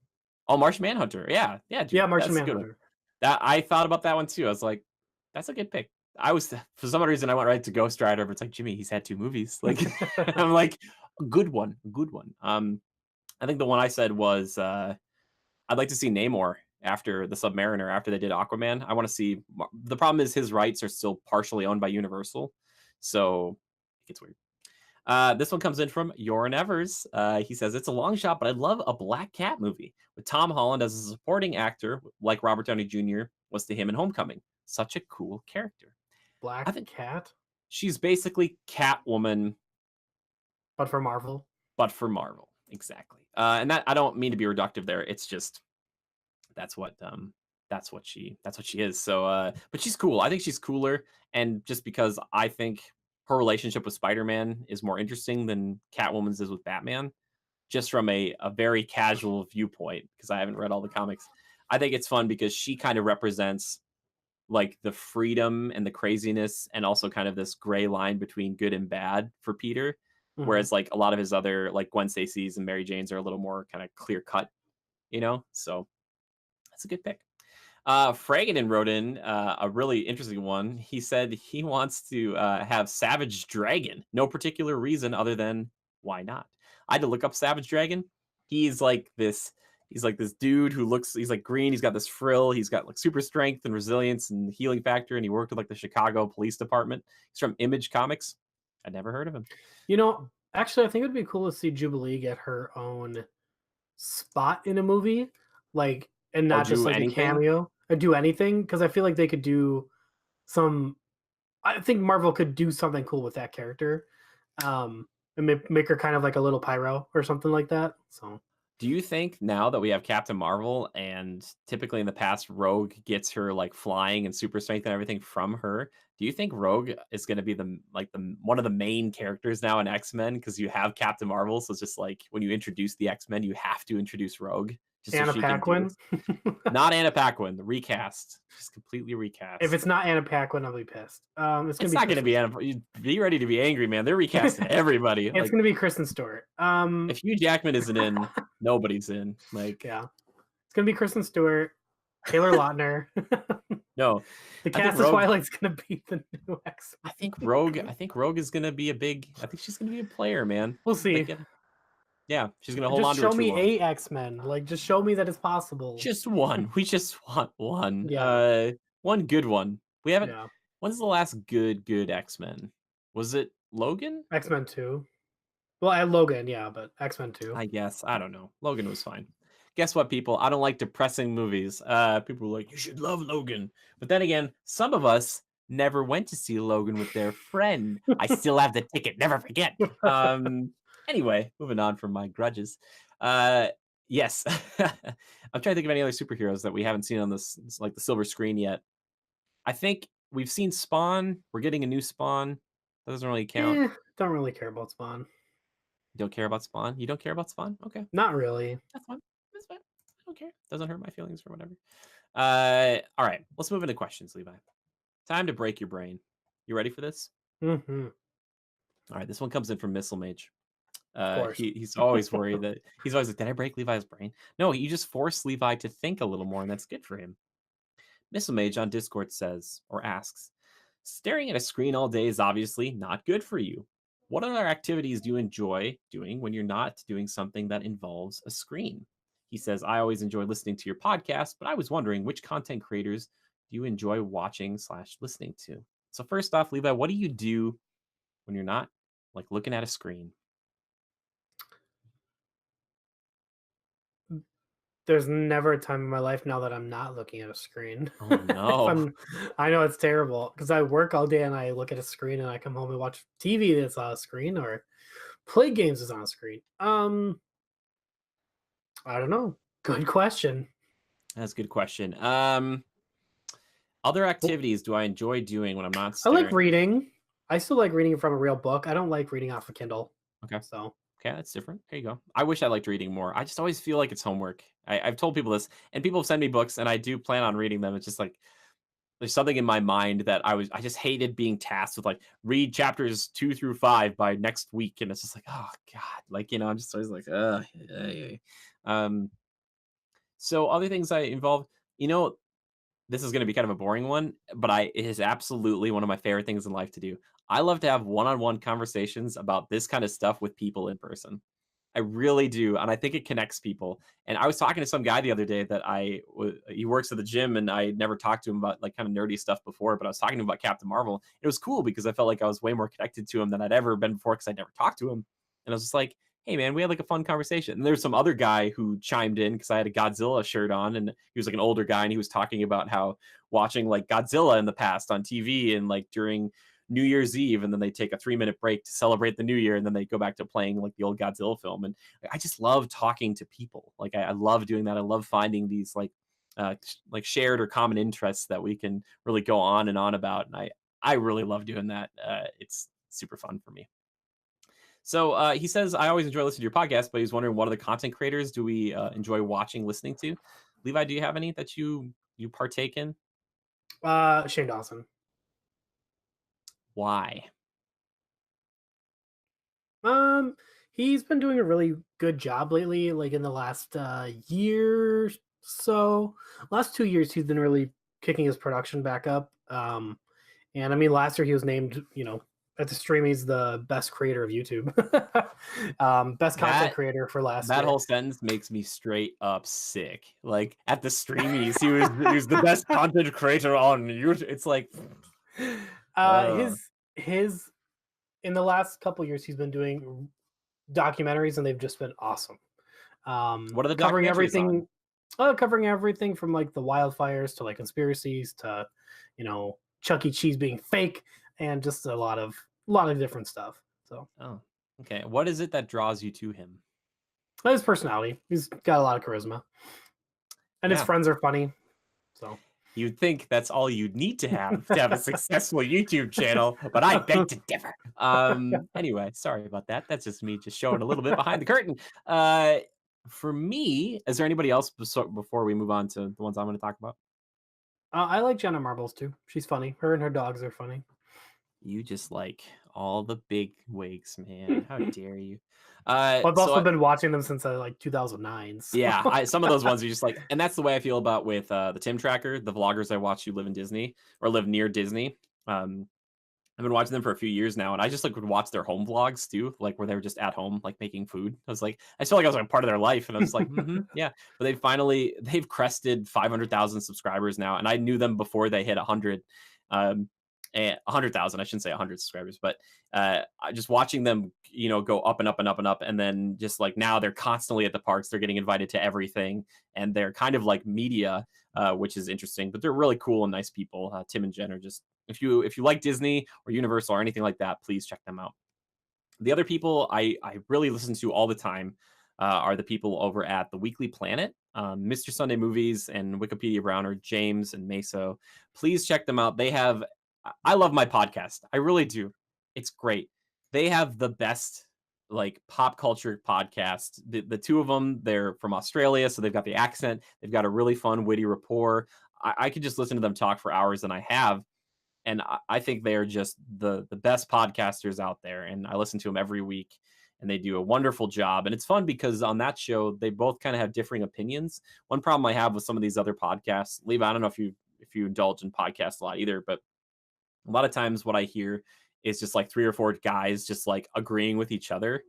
Oh, Martian Manhunter. Yeah, yeah, Yeah, dude, Martian that's a good one. Manhunter. That I thought about that one too. I was like, that's a good pick. I was for some reason I went right to Ghost Rider, but it's like Jimmy, he's had 2 movies. Like I'm like, a good one, a good one. I think the one I said was I'd like to see Namor after the Submariner after they did Aquaman. I want to see. The problem is his rights are still partially owned by Universal, so it gets weird. This one comes in from Yoran Evers. He says, it's a long shot, but I'd love a Black Cat movie with Tom Holland as a supporting actor, like Robert Downey Jr. was to him in Homecoming. Such a cool character. I Black think Cat, she's basically Catwoman, but for Marvel. but for Marvel. Exactly. And that I don't mean to be reductive there. It's just that's what that's what she is. So but she's cool. I think she's cooler, and just because I think her relationship with Spider-Man is more interesting than Catwoman's is with Batman, just from a very casual viewpoint, because I haven't read all the comics. I think it's fun because she kind of represents like the freedom and the craziness and also kind of this gray line between good and bad for Peter. Hmm. Whereas like a lot of his other like Gwen Stacy's and Mary Jane's are a little more kind of clear cut, So that's a good pick. Fragadin wrote in a really interesting one. He said he wants to have Savage Dragon. No particular reason other than why not? I had to look up Savage Dragon. He's like this. He's like this dude who looks. He's like green. He's got this frill. He's got like super strength and resilience and healing factor. And he worked with like the Chicago Police Department. He's from Image Comics. I'd never heard of him. Actually, I think it'd be cool to see Jubilee get her own spot in a movie, like, and Or not just do like a anything. cameo or do anything, because I feel like they could do some. I think Marvel could do something cool with that character, and make her kind of like a little pyro or something like that. So Do you think now that we have Captain Marvel and typically in the past Rogue gets her like flying and super strength and everything from her, do you think Rogue is going to be the one of the main characters now in X-Men because you have Captain Marvel, so it's just like when you introduce the X-Men, you have to introduce Rogue just so Anna she can do Paquin. this. Not Anna Paquin, the recast. Just completely If recast. it's not Anna Paquin, I'll be pissed. It's gonna It's be not going to Kristen. be Anna. Be ready to be angry, man. They're recasting everybody. It's Like gonna be Kristen Stewart. if Hugh Jackman isn't in, nobody's in. Like Yeah, it's gonna be Kristen Stewart, Taylor Lautner. no, The I think cast of Rogue Twilight's gonna be the new X I Men. think Rogue. I think Rogue is gonna be a big. I think she's gonna be a player, man. We'll Like, see. yeah, she's gonna hold Just on to her show too me long. a X Men. Like, just show me that it's possible. Just one. We just want one. Yeah, One good one. We haven't. yeah. When's the last good X Men? Was it Logan? X Men Two. Well, at Logan, yeah, but X Men Two. I guess. I don't know. Logan was fine. Guess what, people? I don't like depressing movies. People were like, you should love Logan. But then again, some of us never went to see Logan with their friend. I still have the ticket. Never forget. Anyway, moving on from my grudges. Yes. I'm trying to think of any other superheroes that we haven't seen on this like the silver screen yet. I think we've seen Spawn. We're getting a new Spawn. That doesn't really count. Don't really care about Spawn. You don't care about Spawn? You don't care about Spawn? Okay. Not really. That's fine. That's fine. I don't care. Doesn't hurt my feelings or whatever. All right. Let's move into questions, Levi. Time to break your brain. You ready for this? Hmm. All right. This one comes in from Missile Mage. Of course. He's always worried that he's always like, did I break Levi's brain? No, you just force Levi to think a little more, and that's good for him. Missile Mage on Discord says or asks, staring at a screen all day is obviously not good for you. What other activities do you enjoy doing when you're not doing something that involves a screen? He says, I always enjoy listening to your podcast, but I was wondering which content creators do you enjoy watching / listening to? So first off, Levi, what do you do when you're not like looking at a screen? There's never a time in my life now that I'm not looking at a screen. Oh If no. I know it's terrible because I work all day and I look at a screen and I come home and watch TV that's on a screen or play games that's on a screen. I don't know. Good question. That's a good question. Other Well, activities do I enjoy doing when I'm not I like staring? reading. I still like reading from a real book. I don't like reading off a Kindle. Okay. So Okay, that's different. There you go. I wish I liked reading more. I just always feel like it's homework. I've told people this, and people send me books, and I do plan on reading them. It's just like there's something in my mind that I just hated being tasked with like read chapters 2 through 5 by next week, and it's just like oh god, like I'm just always like yeah, yeah. Um. So other things I involve, you know, this is going to be kind of a boring one, but it is absolutely one of my favorite things in life to do. I love to have one-on-one conversations about this kind of stuff with people in person. I really do, and I think it connects people. And I was talking to some guy the other day that he works at the gym, and I never talked to him about like kind of nerdy stuff before, but I was talking to him about Captain Marvel. It was cool because I felt like I was way more connected to him than I'd ever been before because I'd never talked to him. And I was just like, hey man, we had like a fun conversation. And there's some other guy who chimed in because I had a Godzilla shirt on, and he was like an older guy, and he was talking about how watching like Godzilla in the past on TV and like during New Year's Eve, and then they take a 3-minute break to celebrate the new year, and then they go back to playing like the old Godzilla film. And I just love talking to people. Like I love doing that. I love finding these like shared or common interests that we can really go on and on about. And I really love doing that. It's super fun for me. So he says, I always enjoy listening to your podcast, but he's wondering what other content creators do we enjoy watching, listening to? Levi, do you have any that you partake in? Shane Dawson. Why? Um, he's been doing a really good job lately, like in the last year or so. Last 2 years, he's been really kicking his production back up. And I mean, last year he was named, at the stream, he's the best creator of YouTube, best content That creator for last that year. whole sentence makes me straight up sick. Like at the streamies, he was the best content creator on YouTube. It's like, uh, His in the last couple years, he's been doing documentaries, and they've just been awesome. what are the Covering documentaries on? everything, covering everything from like the wildfires to like conspiracies to, Chuck E. Cheese being fake, and just a lot of different stuff. So Oh, okay. What is it that draws you to him? His personality. He's got a lot of charisma, and his Yeah. friends are funny. So You'd think that's all you'd need to have a successful YouTube channel, but I beg to differ. Anyway, sorry about that. That's just me just showing a little bit behind the curtain. Uh, for me, is there anybody else before we move on to the ones I'm going to talk about? I like Jenna Marbles too. She's funny. Her and her dogs are funny. You just like all the big wigs, man. How dare you? Well, I've So also been watching them since like 2009. yeah, So some of those ones are just like, and that's the way I feel about with the Tim Tracker, the vloggers I watch who live in Disney or live near Disney. Um, I've been watching them for a few years now, and I just like would watch their home vlogs too, like where they were just at home, like making food. I was like, I just felt like I was like a part of their life, and I was like, yeah. But they've crested 500,000 subscribers now, and I knew them before they hit 100, and 100,000. I shouldn't say 100 subscribers, but just watching them, go up and up and up and up, and then just like now they're constantly at the parks. They're getting invited to everything, and they're kind of like media, which is interesting. But they're really cool and nice people. Tim and Jen are just if you like Disney or Universal or anything like that, please check them out. The other people I really listen to all the time are the people over at the Weekly Planet, Mr. Sunday Movies and Wikipedia Browner, James and Meso. Please check them out. I love my podcast. I really do. It's great. They have the best like pop culture podcast. The two of them, they're from Australia, so they've got the accent. They've got a really fun, witty rapport. I could just listen to them talk for hours, and I have, and I think they are just the best podcasters out there. And I listen to them every week, and they do a wonderful job. And it's fun because on that show, they both kind of have differing opinions. One problem I have with some of these other podcasts, Levi, I don't know if you indulge in podcasts a lot either, but a lot of times what I hear is just like three or four guys just like agreeing with each other,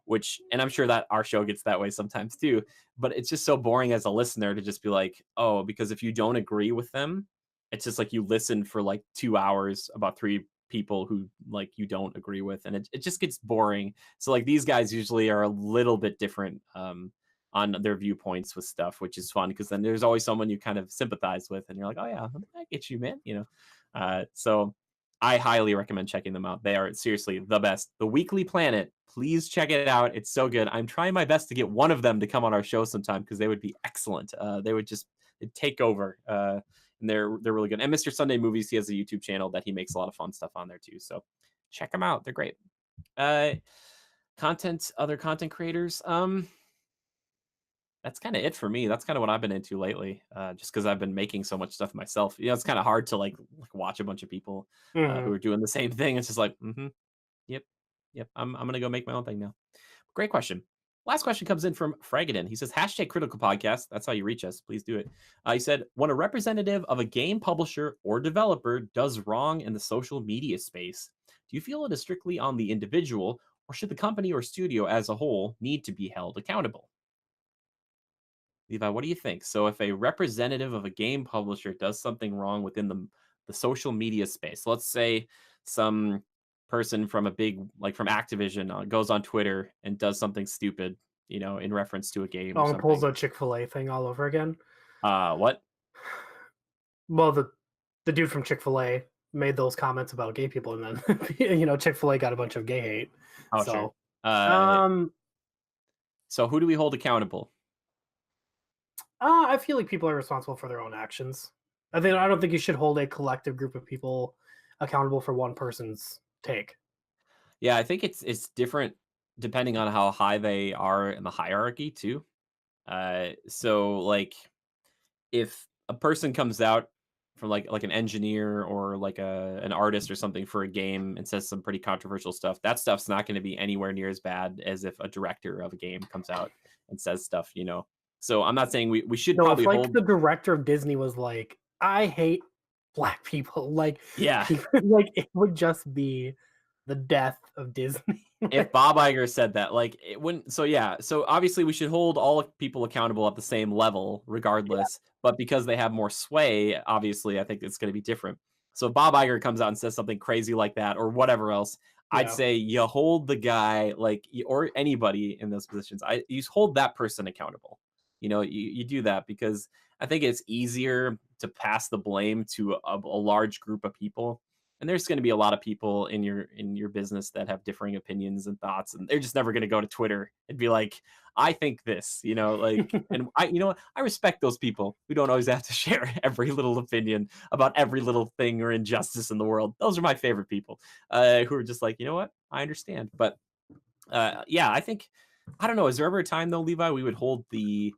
which, and I'm sure that our show gets that way sometimes too, but it's just so boring as a listener to just be like, oh, because if you don't agree with them, it's just like you listen for like 2 hours about three people who like you don't agree with, and it just gets boring. So like these guys usually are a little bit different on their viewpoints with stuff, which is fun because then there's always someone you kind of sympathize with and you're like, oh yeah, I get you, man, so I highly recommend checking them out. They are seriously the best. The Weekly Planet, please check it out. It's so good. I'm trying my best to get one of them to come on our show sometime because they would be excellent. They would just they'd take over, and they're really good. And Mr. Sunday Movies, he has a YouTube channel that he makes a lot of fun stuff on there too. So check them out. They're great. Uh, other content creators. That's kind of it for me. That's kind of what I've been into lately, just because I've been making so much stuff myself. It's kind of hard to like watch a bunch of people who Mhm. are doing the same thing. It's just like, yep, yep. I'm gonna go make my own thing now. Great question. Last question comes in from Fragadin. He says, hashtag critical podcast. That's how you reach us. Please do it. He said, when a representative of a game publisher or developer does wrong in the social media space, do you feel it is strictly on the individual, or should the company or studio as a whole need to be held accountable? Levi, what do you think? So if a representative of a game publisher does something wrong within the social media space, let's say some person from a big like from Activision goes on Twitter and does something stupid, in reference to a game or Oh, and pulls something. a Chick-fil-A thing all over again. What? Well, the dude from Chick-fil-A made those comments about gay people, and then Chick-fil-A got a bunch of gay hate. Oh, sure. So, Uh, um, so who do we hold accountable? I feel like people are responsible for their own actions. I don't think you should hold a collective group of people accountable for one person's take. Yeah, I think it's different depending on how high they are in the hierarchy too. So like if a person comes out from like an engineer or like an artist or something for a game and says some pretty controversial stuff, that stuff's not going to be anywhere near as bad as if a director of a game comes out and says stuff. So I'm not saying we should No, probably if like hold. the director of Disney was like, "I hate black people," like Yeah, he like it would just be the death of Disney. if Bob Iger said that, like it wouldn't. So yeah, so obviously we should hold all people accountable at the same level, Yeah, regardless. But because they have more sway, obviously I think it's going to be different. So if Bob Iger comes out and says something crazy like that, or whatever else, I'd yeah. say you hold the guy or anybody in those positions. You hold that person accountable. You do that because I think it's easier to pass the blame to a large group of people And there's going to be a lot of people in your business that have differing opinions and thoughts, and they're just never going to go to Twitter and be like, I think this, like, and what, I respect those people who don't always have to share every little opinion about every little thing or injustice in the world. Those are my favorite people, who are just like, you know what, I understand. But yeah, I think, I don't know, is there ever a time though, Levi, we would hold the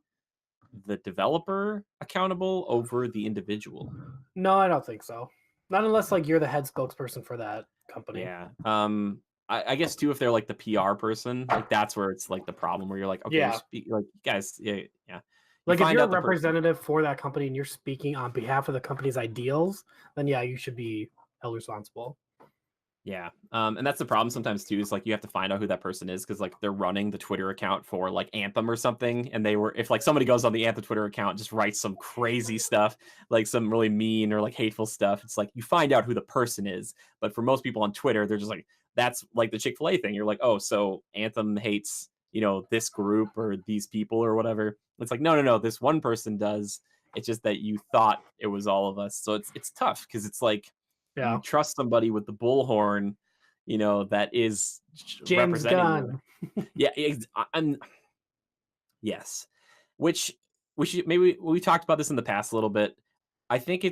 developer accountable over the individual? No, I don't think so. Not unless like you're the head spokesperson for that company. Yeah. I guess too, if they're like the PR person, like that's where it's like the problem where you're like, okay, Yeah. like guys, yeah, yeah. You Like if find you're a out the person. representative for that company and you're speaking on behalf of the company's ideals, then yeah, you should be held responsible. Yeah. And that's the problem sometimes too, is like you have to find out who that person is because like they're running the Twitter account for like Anthem or something. And they were, if like somebody goes on the Anthem Twitter account, just writes some crazy stuff, like some really mean or like hateful stuff. It's like you find out who the person is. But for most people on Twitter, they're just like, that's like the Chick-fil-A thing. You're like, oh, so Anthem hates, this group or these people or whatever. It's like, no, no, no, this one person does. It's just that you thought it was all of us. So it's tough because it's like you Yeah. trust somebody with the bullhorn, that is James representing you. Gunn. Yeah, and yes, which we should maybe we talked about this in the past a little bit. I think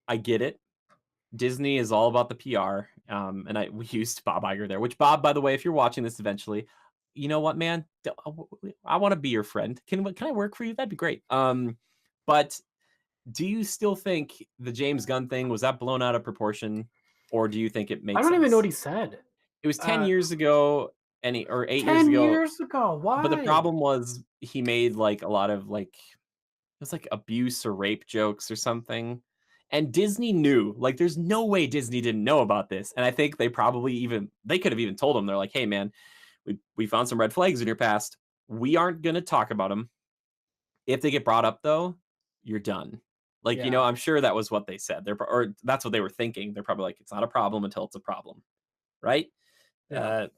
I get it. Disney is all about the PR, and we used Bob Iger there. Which Bob, by the way, if you're watching this eventually, you know what, man, I want to be your friend. Can I work for you? That'd be great. But do you still think the James Gunn thing was that blown out of proportion, or do you think it I made don't even know what sense? he said. It was 10 Uh years ago, or 8 years 10 ago, years ago. but the Why? problem was he made, like, a lot of, like, it was, like, abuse or rape jokes or something, and Disney knew. Like, there's no way Disney didn't know about this, and I think they could have even told him. They're like, "Hey, man, we found some red flags in your past. We aren't gonna talk about them. If they get brought up, though, you're done." Like, Yeah. I'm sure that was what they said. Or that's what they were thinking. They're probably like, "It's not a problem until it's a problem." Right? Yeah. Uh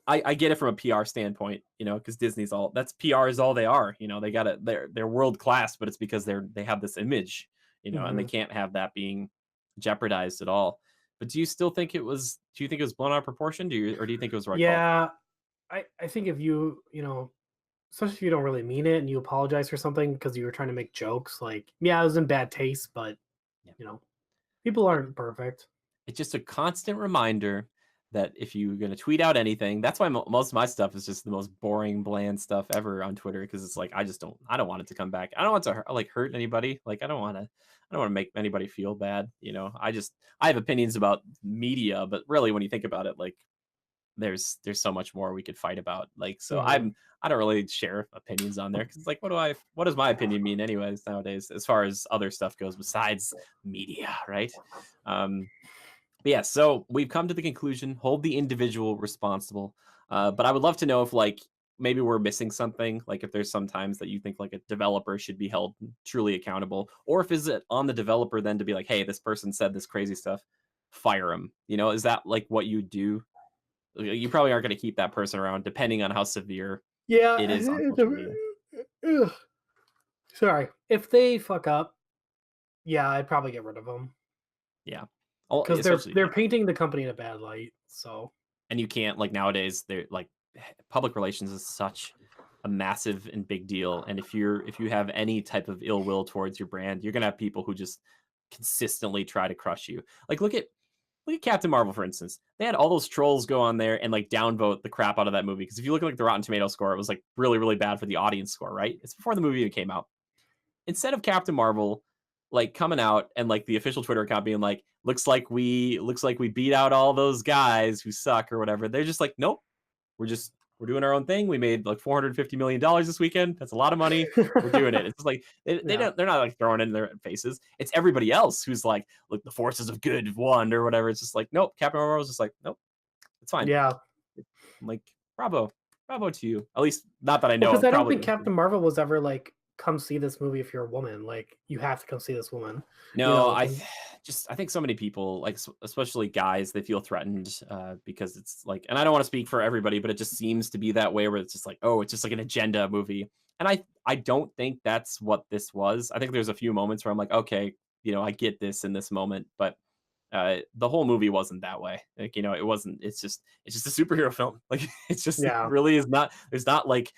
I get it from a PR standpoint, because Disney's all that's PR is all they are. They got it. They're world class, but it's because they have this image, and they Hmm. can't have that being jeopardized at all. But do you still think it was? Do you think it was blown out of proportion? Or do you think it was the right call? Yeah. I think if especially if you don't really mean it and you apologize for something because you were trying to make jokes, like, yeah, it was in bad taste, but Yeah. you know, people aren't perfect. It's just a constant reminder that if you're gonna tweet out anything, that's why most of my stuff is just the most boring, bland stuff ever on Twitter. Because it's like I don't want it to come back. I don't want to hurt anybody. Like I don't want to make anybody feel bad. I have opinions about media, but really, when you think about it, like there's so much more we could fight about. Like so, Hmm. I don't really share opinions on there because it's like what does my opinion mean anyways nowadays as far as other stuff goes besides media, right? Um, but yeah, so we've come to the conclusion: hold the individual responsible. But I would love to know if like maybe we're missing something. Like if there's some times that you think like a developer should be held truly accountable, or if is it on the developer then to be like, hey, this person said this crazy stuff, fire him. Is that like what you do? You probably aren't going to keep that person around, depending on how severe Yeah. it is on social media. Ugh. Sorry. If they fuck up, yeah, I'd probably get rid of them Yeah, oh, because they're especially they're painting the company in a bad light. So and you can't like nowadays they're like public relations is such a massive and big deal, and if you have any type of ill will towards your brand, you're gonna have people who just consistently try to crush you. Like look at Captain Marvel, for instance. They had all those trolls go on there and like downvote the crap out of that movie because if you look at like the Rotten Tomato score, it was like really really bad for the audience score, right? It's before the movie even came out. Instead of Captain Marvel like coming out and like the official Twitter account being like, looks like we beat out all those guys who suck or whatever. They're just like, nope, we're doing our own thing. We made like $450 million this weekend. That's a lot of money. We're doing it. It's just like yeah, they're not like throwing it in their faces. It's everybody else who's like, look, the forces of good won or whatever. It's just like, nope. Captain Marvel's just like, nope, it's fine. yeah. I'm like, bravo to you. At least not that I Well, know because of. I don't think Probably Captain Marvel was ever like, "Come see this movie if you're a woman." Like, you have to come see this woman. You no. know, and I think so many people, like especially guys, they feel threatened because it's like, and I don't want to speak for everybody, but it just seems to be that way where it's just like, oh, it's just like an agenda movie, and I don't think that's what this was. I think there's a few moments where I'm like, okay, I get this in this moment, but The whole movie wasn't that way. Like, it wasn't. It's just a superhero film. Like, it's just it Yeah. really is not. There's not like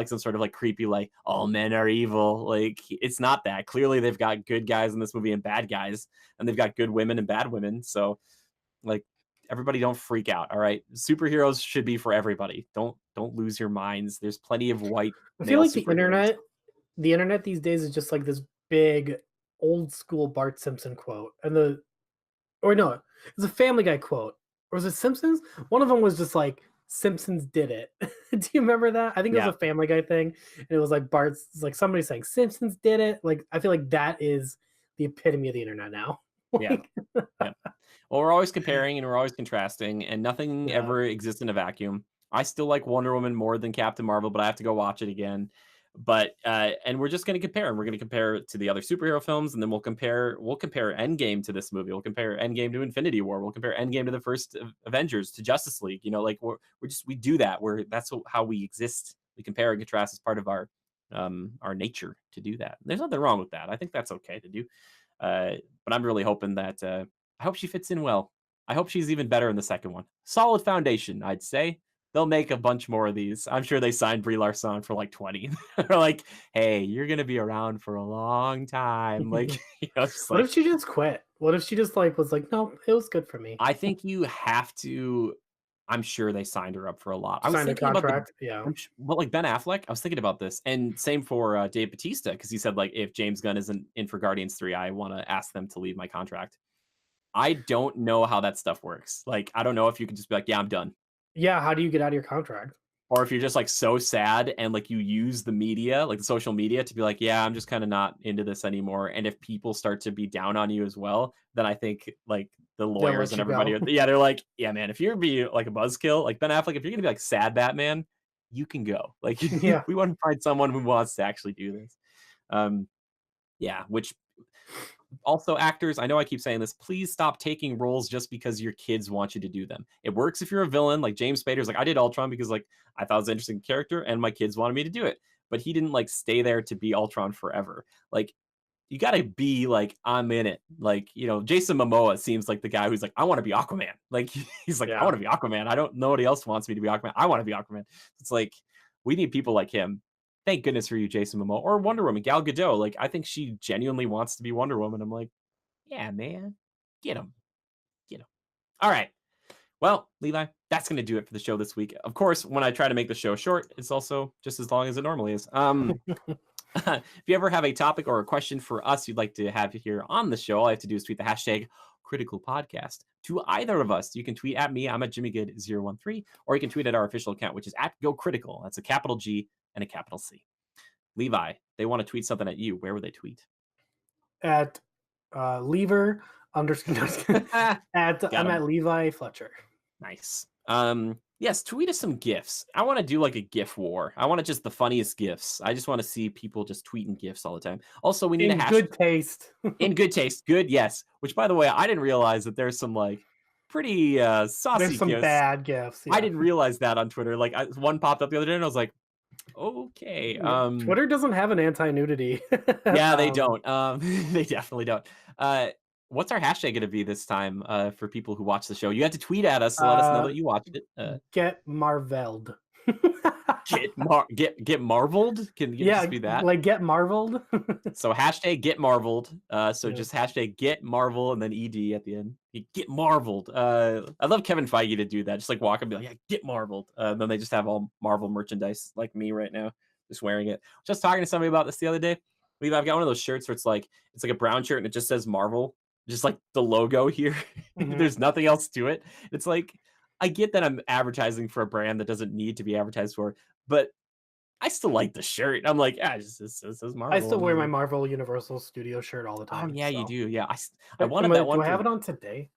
some sort of like creepy like all men are evil. Like, it's not that. Clearly, they've got good guys in this movie and bad guys, and they've got good women and bad women. So, like, everybody don't freak out. All right, superheroes should be for everybody. Don't lose your minds. There's plenty of white I feel male like superheroes. the internet these days is just like this big old school Bart Simpson quote, and or no, it's a Family Guy quote, or was it Simpsons? One of them was just like Simpsons did it. Do you remember that? I think it was Yeah. a Family Guy thing, and it was like Bart's like somebody saying Simpsons did it. Like I feel like that is the epitome of the internet now. Yeah. Like, Yeah. Well, we're always comparing and we're always contrasting, and nothing yeah. ever exists in a vacuum. I still like Wonder Woman more than Captain Marvel, but I have to go watch it again. But and we're just going to compare, and we're going to compare it to the other superhero films, and then we'll compare Endgame to this movie. We'll compare Endgame to Infinity War. We'll compare Endgame to the first Avengers to Justice League. Like we do that. That's how we exist. We compare and contrast as part of our nature to do that. There's nothing wrong with that. I think that's okay to do. Uh, but I'm really hoping that I hope she fits in well. I hope she's even better in the second one. Solid foundation, I'd say. They'll make a bunch more of these. I'm sure they signed Brie Larson for like 20. They're like, hey, you're gonna be around for a long time. Like, just What like if she just quit? What if she just like was like, no, it was good for me. I think you have to. I'm sure they signed her up for a lot. I was Sign a thinking about contract. Yeah. but like Ben Affleck, I was thinking about this, and same for Dave Batista because he said like if James Gunn isn't in for Guardians 3, I want to ask them to leave my contract. I don't know how that stuff works. Like, I don't know if you can just be like, yeah, I'm done. Yeah. How do you get out of your contract? Or if you're just like so sad and like you use the media, like the social media to be like, yeah, I'm just kind of not into this anymore. And if people start to be down on you as well, then I think like the They'll lawyers let and you everybody, go. yeah, they're like, yeah, man, if you're be like a buzzkill, like Ben Affleck, if you're gonna be like sad Batman, you can go. Like, Yeah. we want to find someone who wants to actually do this. Um, yeah, which also actors, I know I keep saying this, please stop taking roles just because your kids want you to do them. It works if you're a villain, like James Spader's like, I did Ultron because like I thought it was an interesting character and my kids wanted me to do it. But he didn't like stay there to be Ultron forever. Like, you gotta be like, I'm in it. Like, Jason Momoa seems like the guy who's like, I want to be Aquaman. Like, he's like, I Yeah. want to be Aquaman. I don't nobody else wants me to be Aquaman. I want to be Aquaman. It's like we need people like him. Thank goodness for you, Jason Momoa, or Wonder Woman, Gal Gadot. Like, I think she genuinely wants to be Wonder Woman. I'm like, yeah, man, get him, get him. All right. Well, Levi, that's going to do it for the show this week. Of course, when I try to make the show short, it's also just as long as it normally is. If you ever have a topic or a question for us you'd like to have here on the show, all I have to do is tweet the hashtag critical podcast to either of us. You can tweet at me. I'm at JimmyGood013, or you can tweet at our official account, which is at GoCritical. That's a capital G and a capital C. Levi, they want to tweet something at you. Where would they tweet? At lever underscore at Got I'm him. at Levi Fletcher. Nice. Yes, tweet us some gifs. I want to do like a gif war. I want just the funniest gifs. I just want to see people just tweeting gifs all the time. Also, we need a In hash good taste. in good taste. Good, yes. Which, by the way, I didn't realize that there's some like pretty saucy There's some gifs. bad gifts. I Yeah. didn't realize that on Twitter. Like, one popped up the other day, and I was like, okay. Yeah. Twitter doesn't have an anti-nudity. Yeah, they don't. They definitely don't. What's our hashtag going to be this time for people who watch the show? You have to tweet at us to let us know uh, that you watched it. get marveled. Get marveled. Can it Yeah, just be that? like get marveled. So hashtag get marveled. So Yeah. just hashtag get marvel and then ed at the end. Get marveled. I love Kevin Feige to do that. Just like walk and be like, yeah, get marveled. Then they just have all Marvel merchandise like me right now, just wearing it. Just talking to somebody about this the other day. I've got one of those shirts where it's like a brown shirt and it just says Marvel, just like the logo here. Mhm. There's nothing else to it. It's like, I get that I'm advertising for a brand that doesn't need to be advertised for, but I still like the shirt. I'm like, yeah, it says I Marvel. still And wear I'm my like, Marvel Universal Studio shirt all the oh time. yeah, you So, do. Yeah, I wanted that do one I have for. it on today?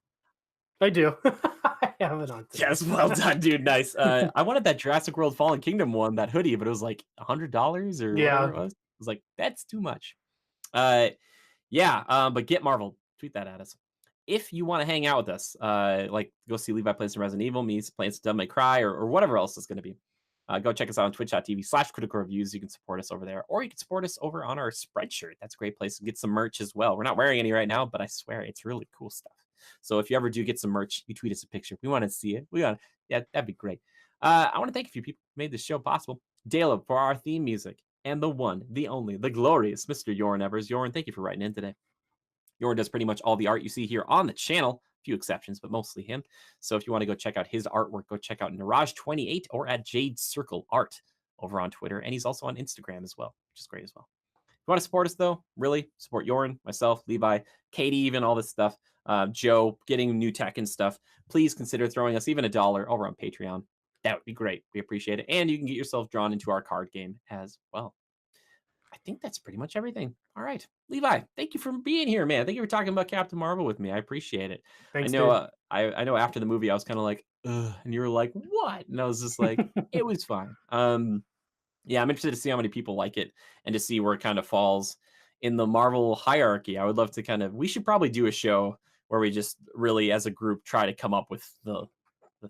I do. I have it on today. Yes, well done, dude. Nice. I wanted that Jurassic World Fallen Kingdom one, that hoodie, but it was like $100 or whatever Yeah. it was. I was like, that's too much. Uh, yeah. But get Marvel. Tweet that at us. If you want to hang out with us, like go see Levi plays some Resident Evil, me playing some Devil May Cry, or whatever else it's going to be. Go check us out on twitch.tv/critical reviews. You can support us over there, or you can support us over on our Spreadshirt. That's a great place to get some merch as well. We're not wearing any right now, but I swear it's really cool stuff. So if you ever do get some merch, you tweet us a picture. We want to see it. Yeah, that'd be great. I want to thank a few people who made this show possible. Dale for our theme music, and the one, the only, the glorious Mr. Yoren Evers. Yoren, thank you for writing in today. Yoren does pretty much all the art you see here on the channel. A few exceptions, but mostly him. So if you want to go check out his artwork, go check out Niraj28 or at Jade Circle Art over on Twitter. And he's also on Instagram as well, which is great as well. If you want to support us, though, really support Yoren, myself, Levi, Katie, even all this stuff, Joe, getting new tech and stuff, please consider throwing us even $1 over on Patreon. That would be great. We appreciate it. And you can get yourself drawn into our card game as well. I think that's pretty much everything. All right. Levi, thank you for being here, man. Thank you for talking about Captain Marvel with me. I appreciate it. I Thanks, know dude. I know after the movie I was kind of like, ugh, and you were like, what? And I was just like, it was fine. Yeah, I'm interested to see how many people like it and to see where it kind of falls in the Marvel hierarchy. I would love to we should probably do a show where we just really as a group try to come up with the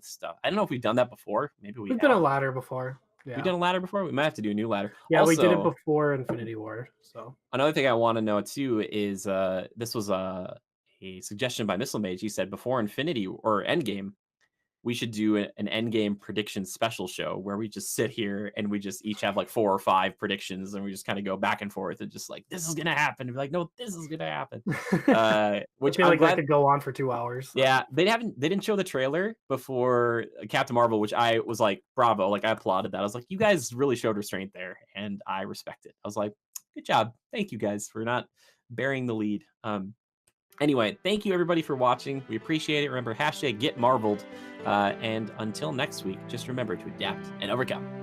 stuff. I don't know if we've done that before. Maybe we We've done a have. ladder before. We've Yeah. done a ladder before. We might have to do a new ladder. Yeah, we did it Also, before Infinity War. So another thing I want to know too is this was a suggestion by Missile Mage. He said before Infinity or Endgame, we should do an Endgame prediction special show where we just sit here and we just each have like 4 or 5 predictions and we just kind of go back and forth and just like this is gonna happen and be like no this is gonna happen. I Which feel I'm like that glad. could go on for 2 hours. So. Yeah, they didn't show the trailer before Captain Marvel, which I was like, bravo, like I applauded that. I was like, you guys really showed restraint there, and I respect it. I was like, good job. Thank you guys for not bearing the lead. Anyway, thank you everybody for watching. We appreciate it. Remember, #GetMarveled. And until next week, just remember to adapt and overcome.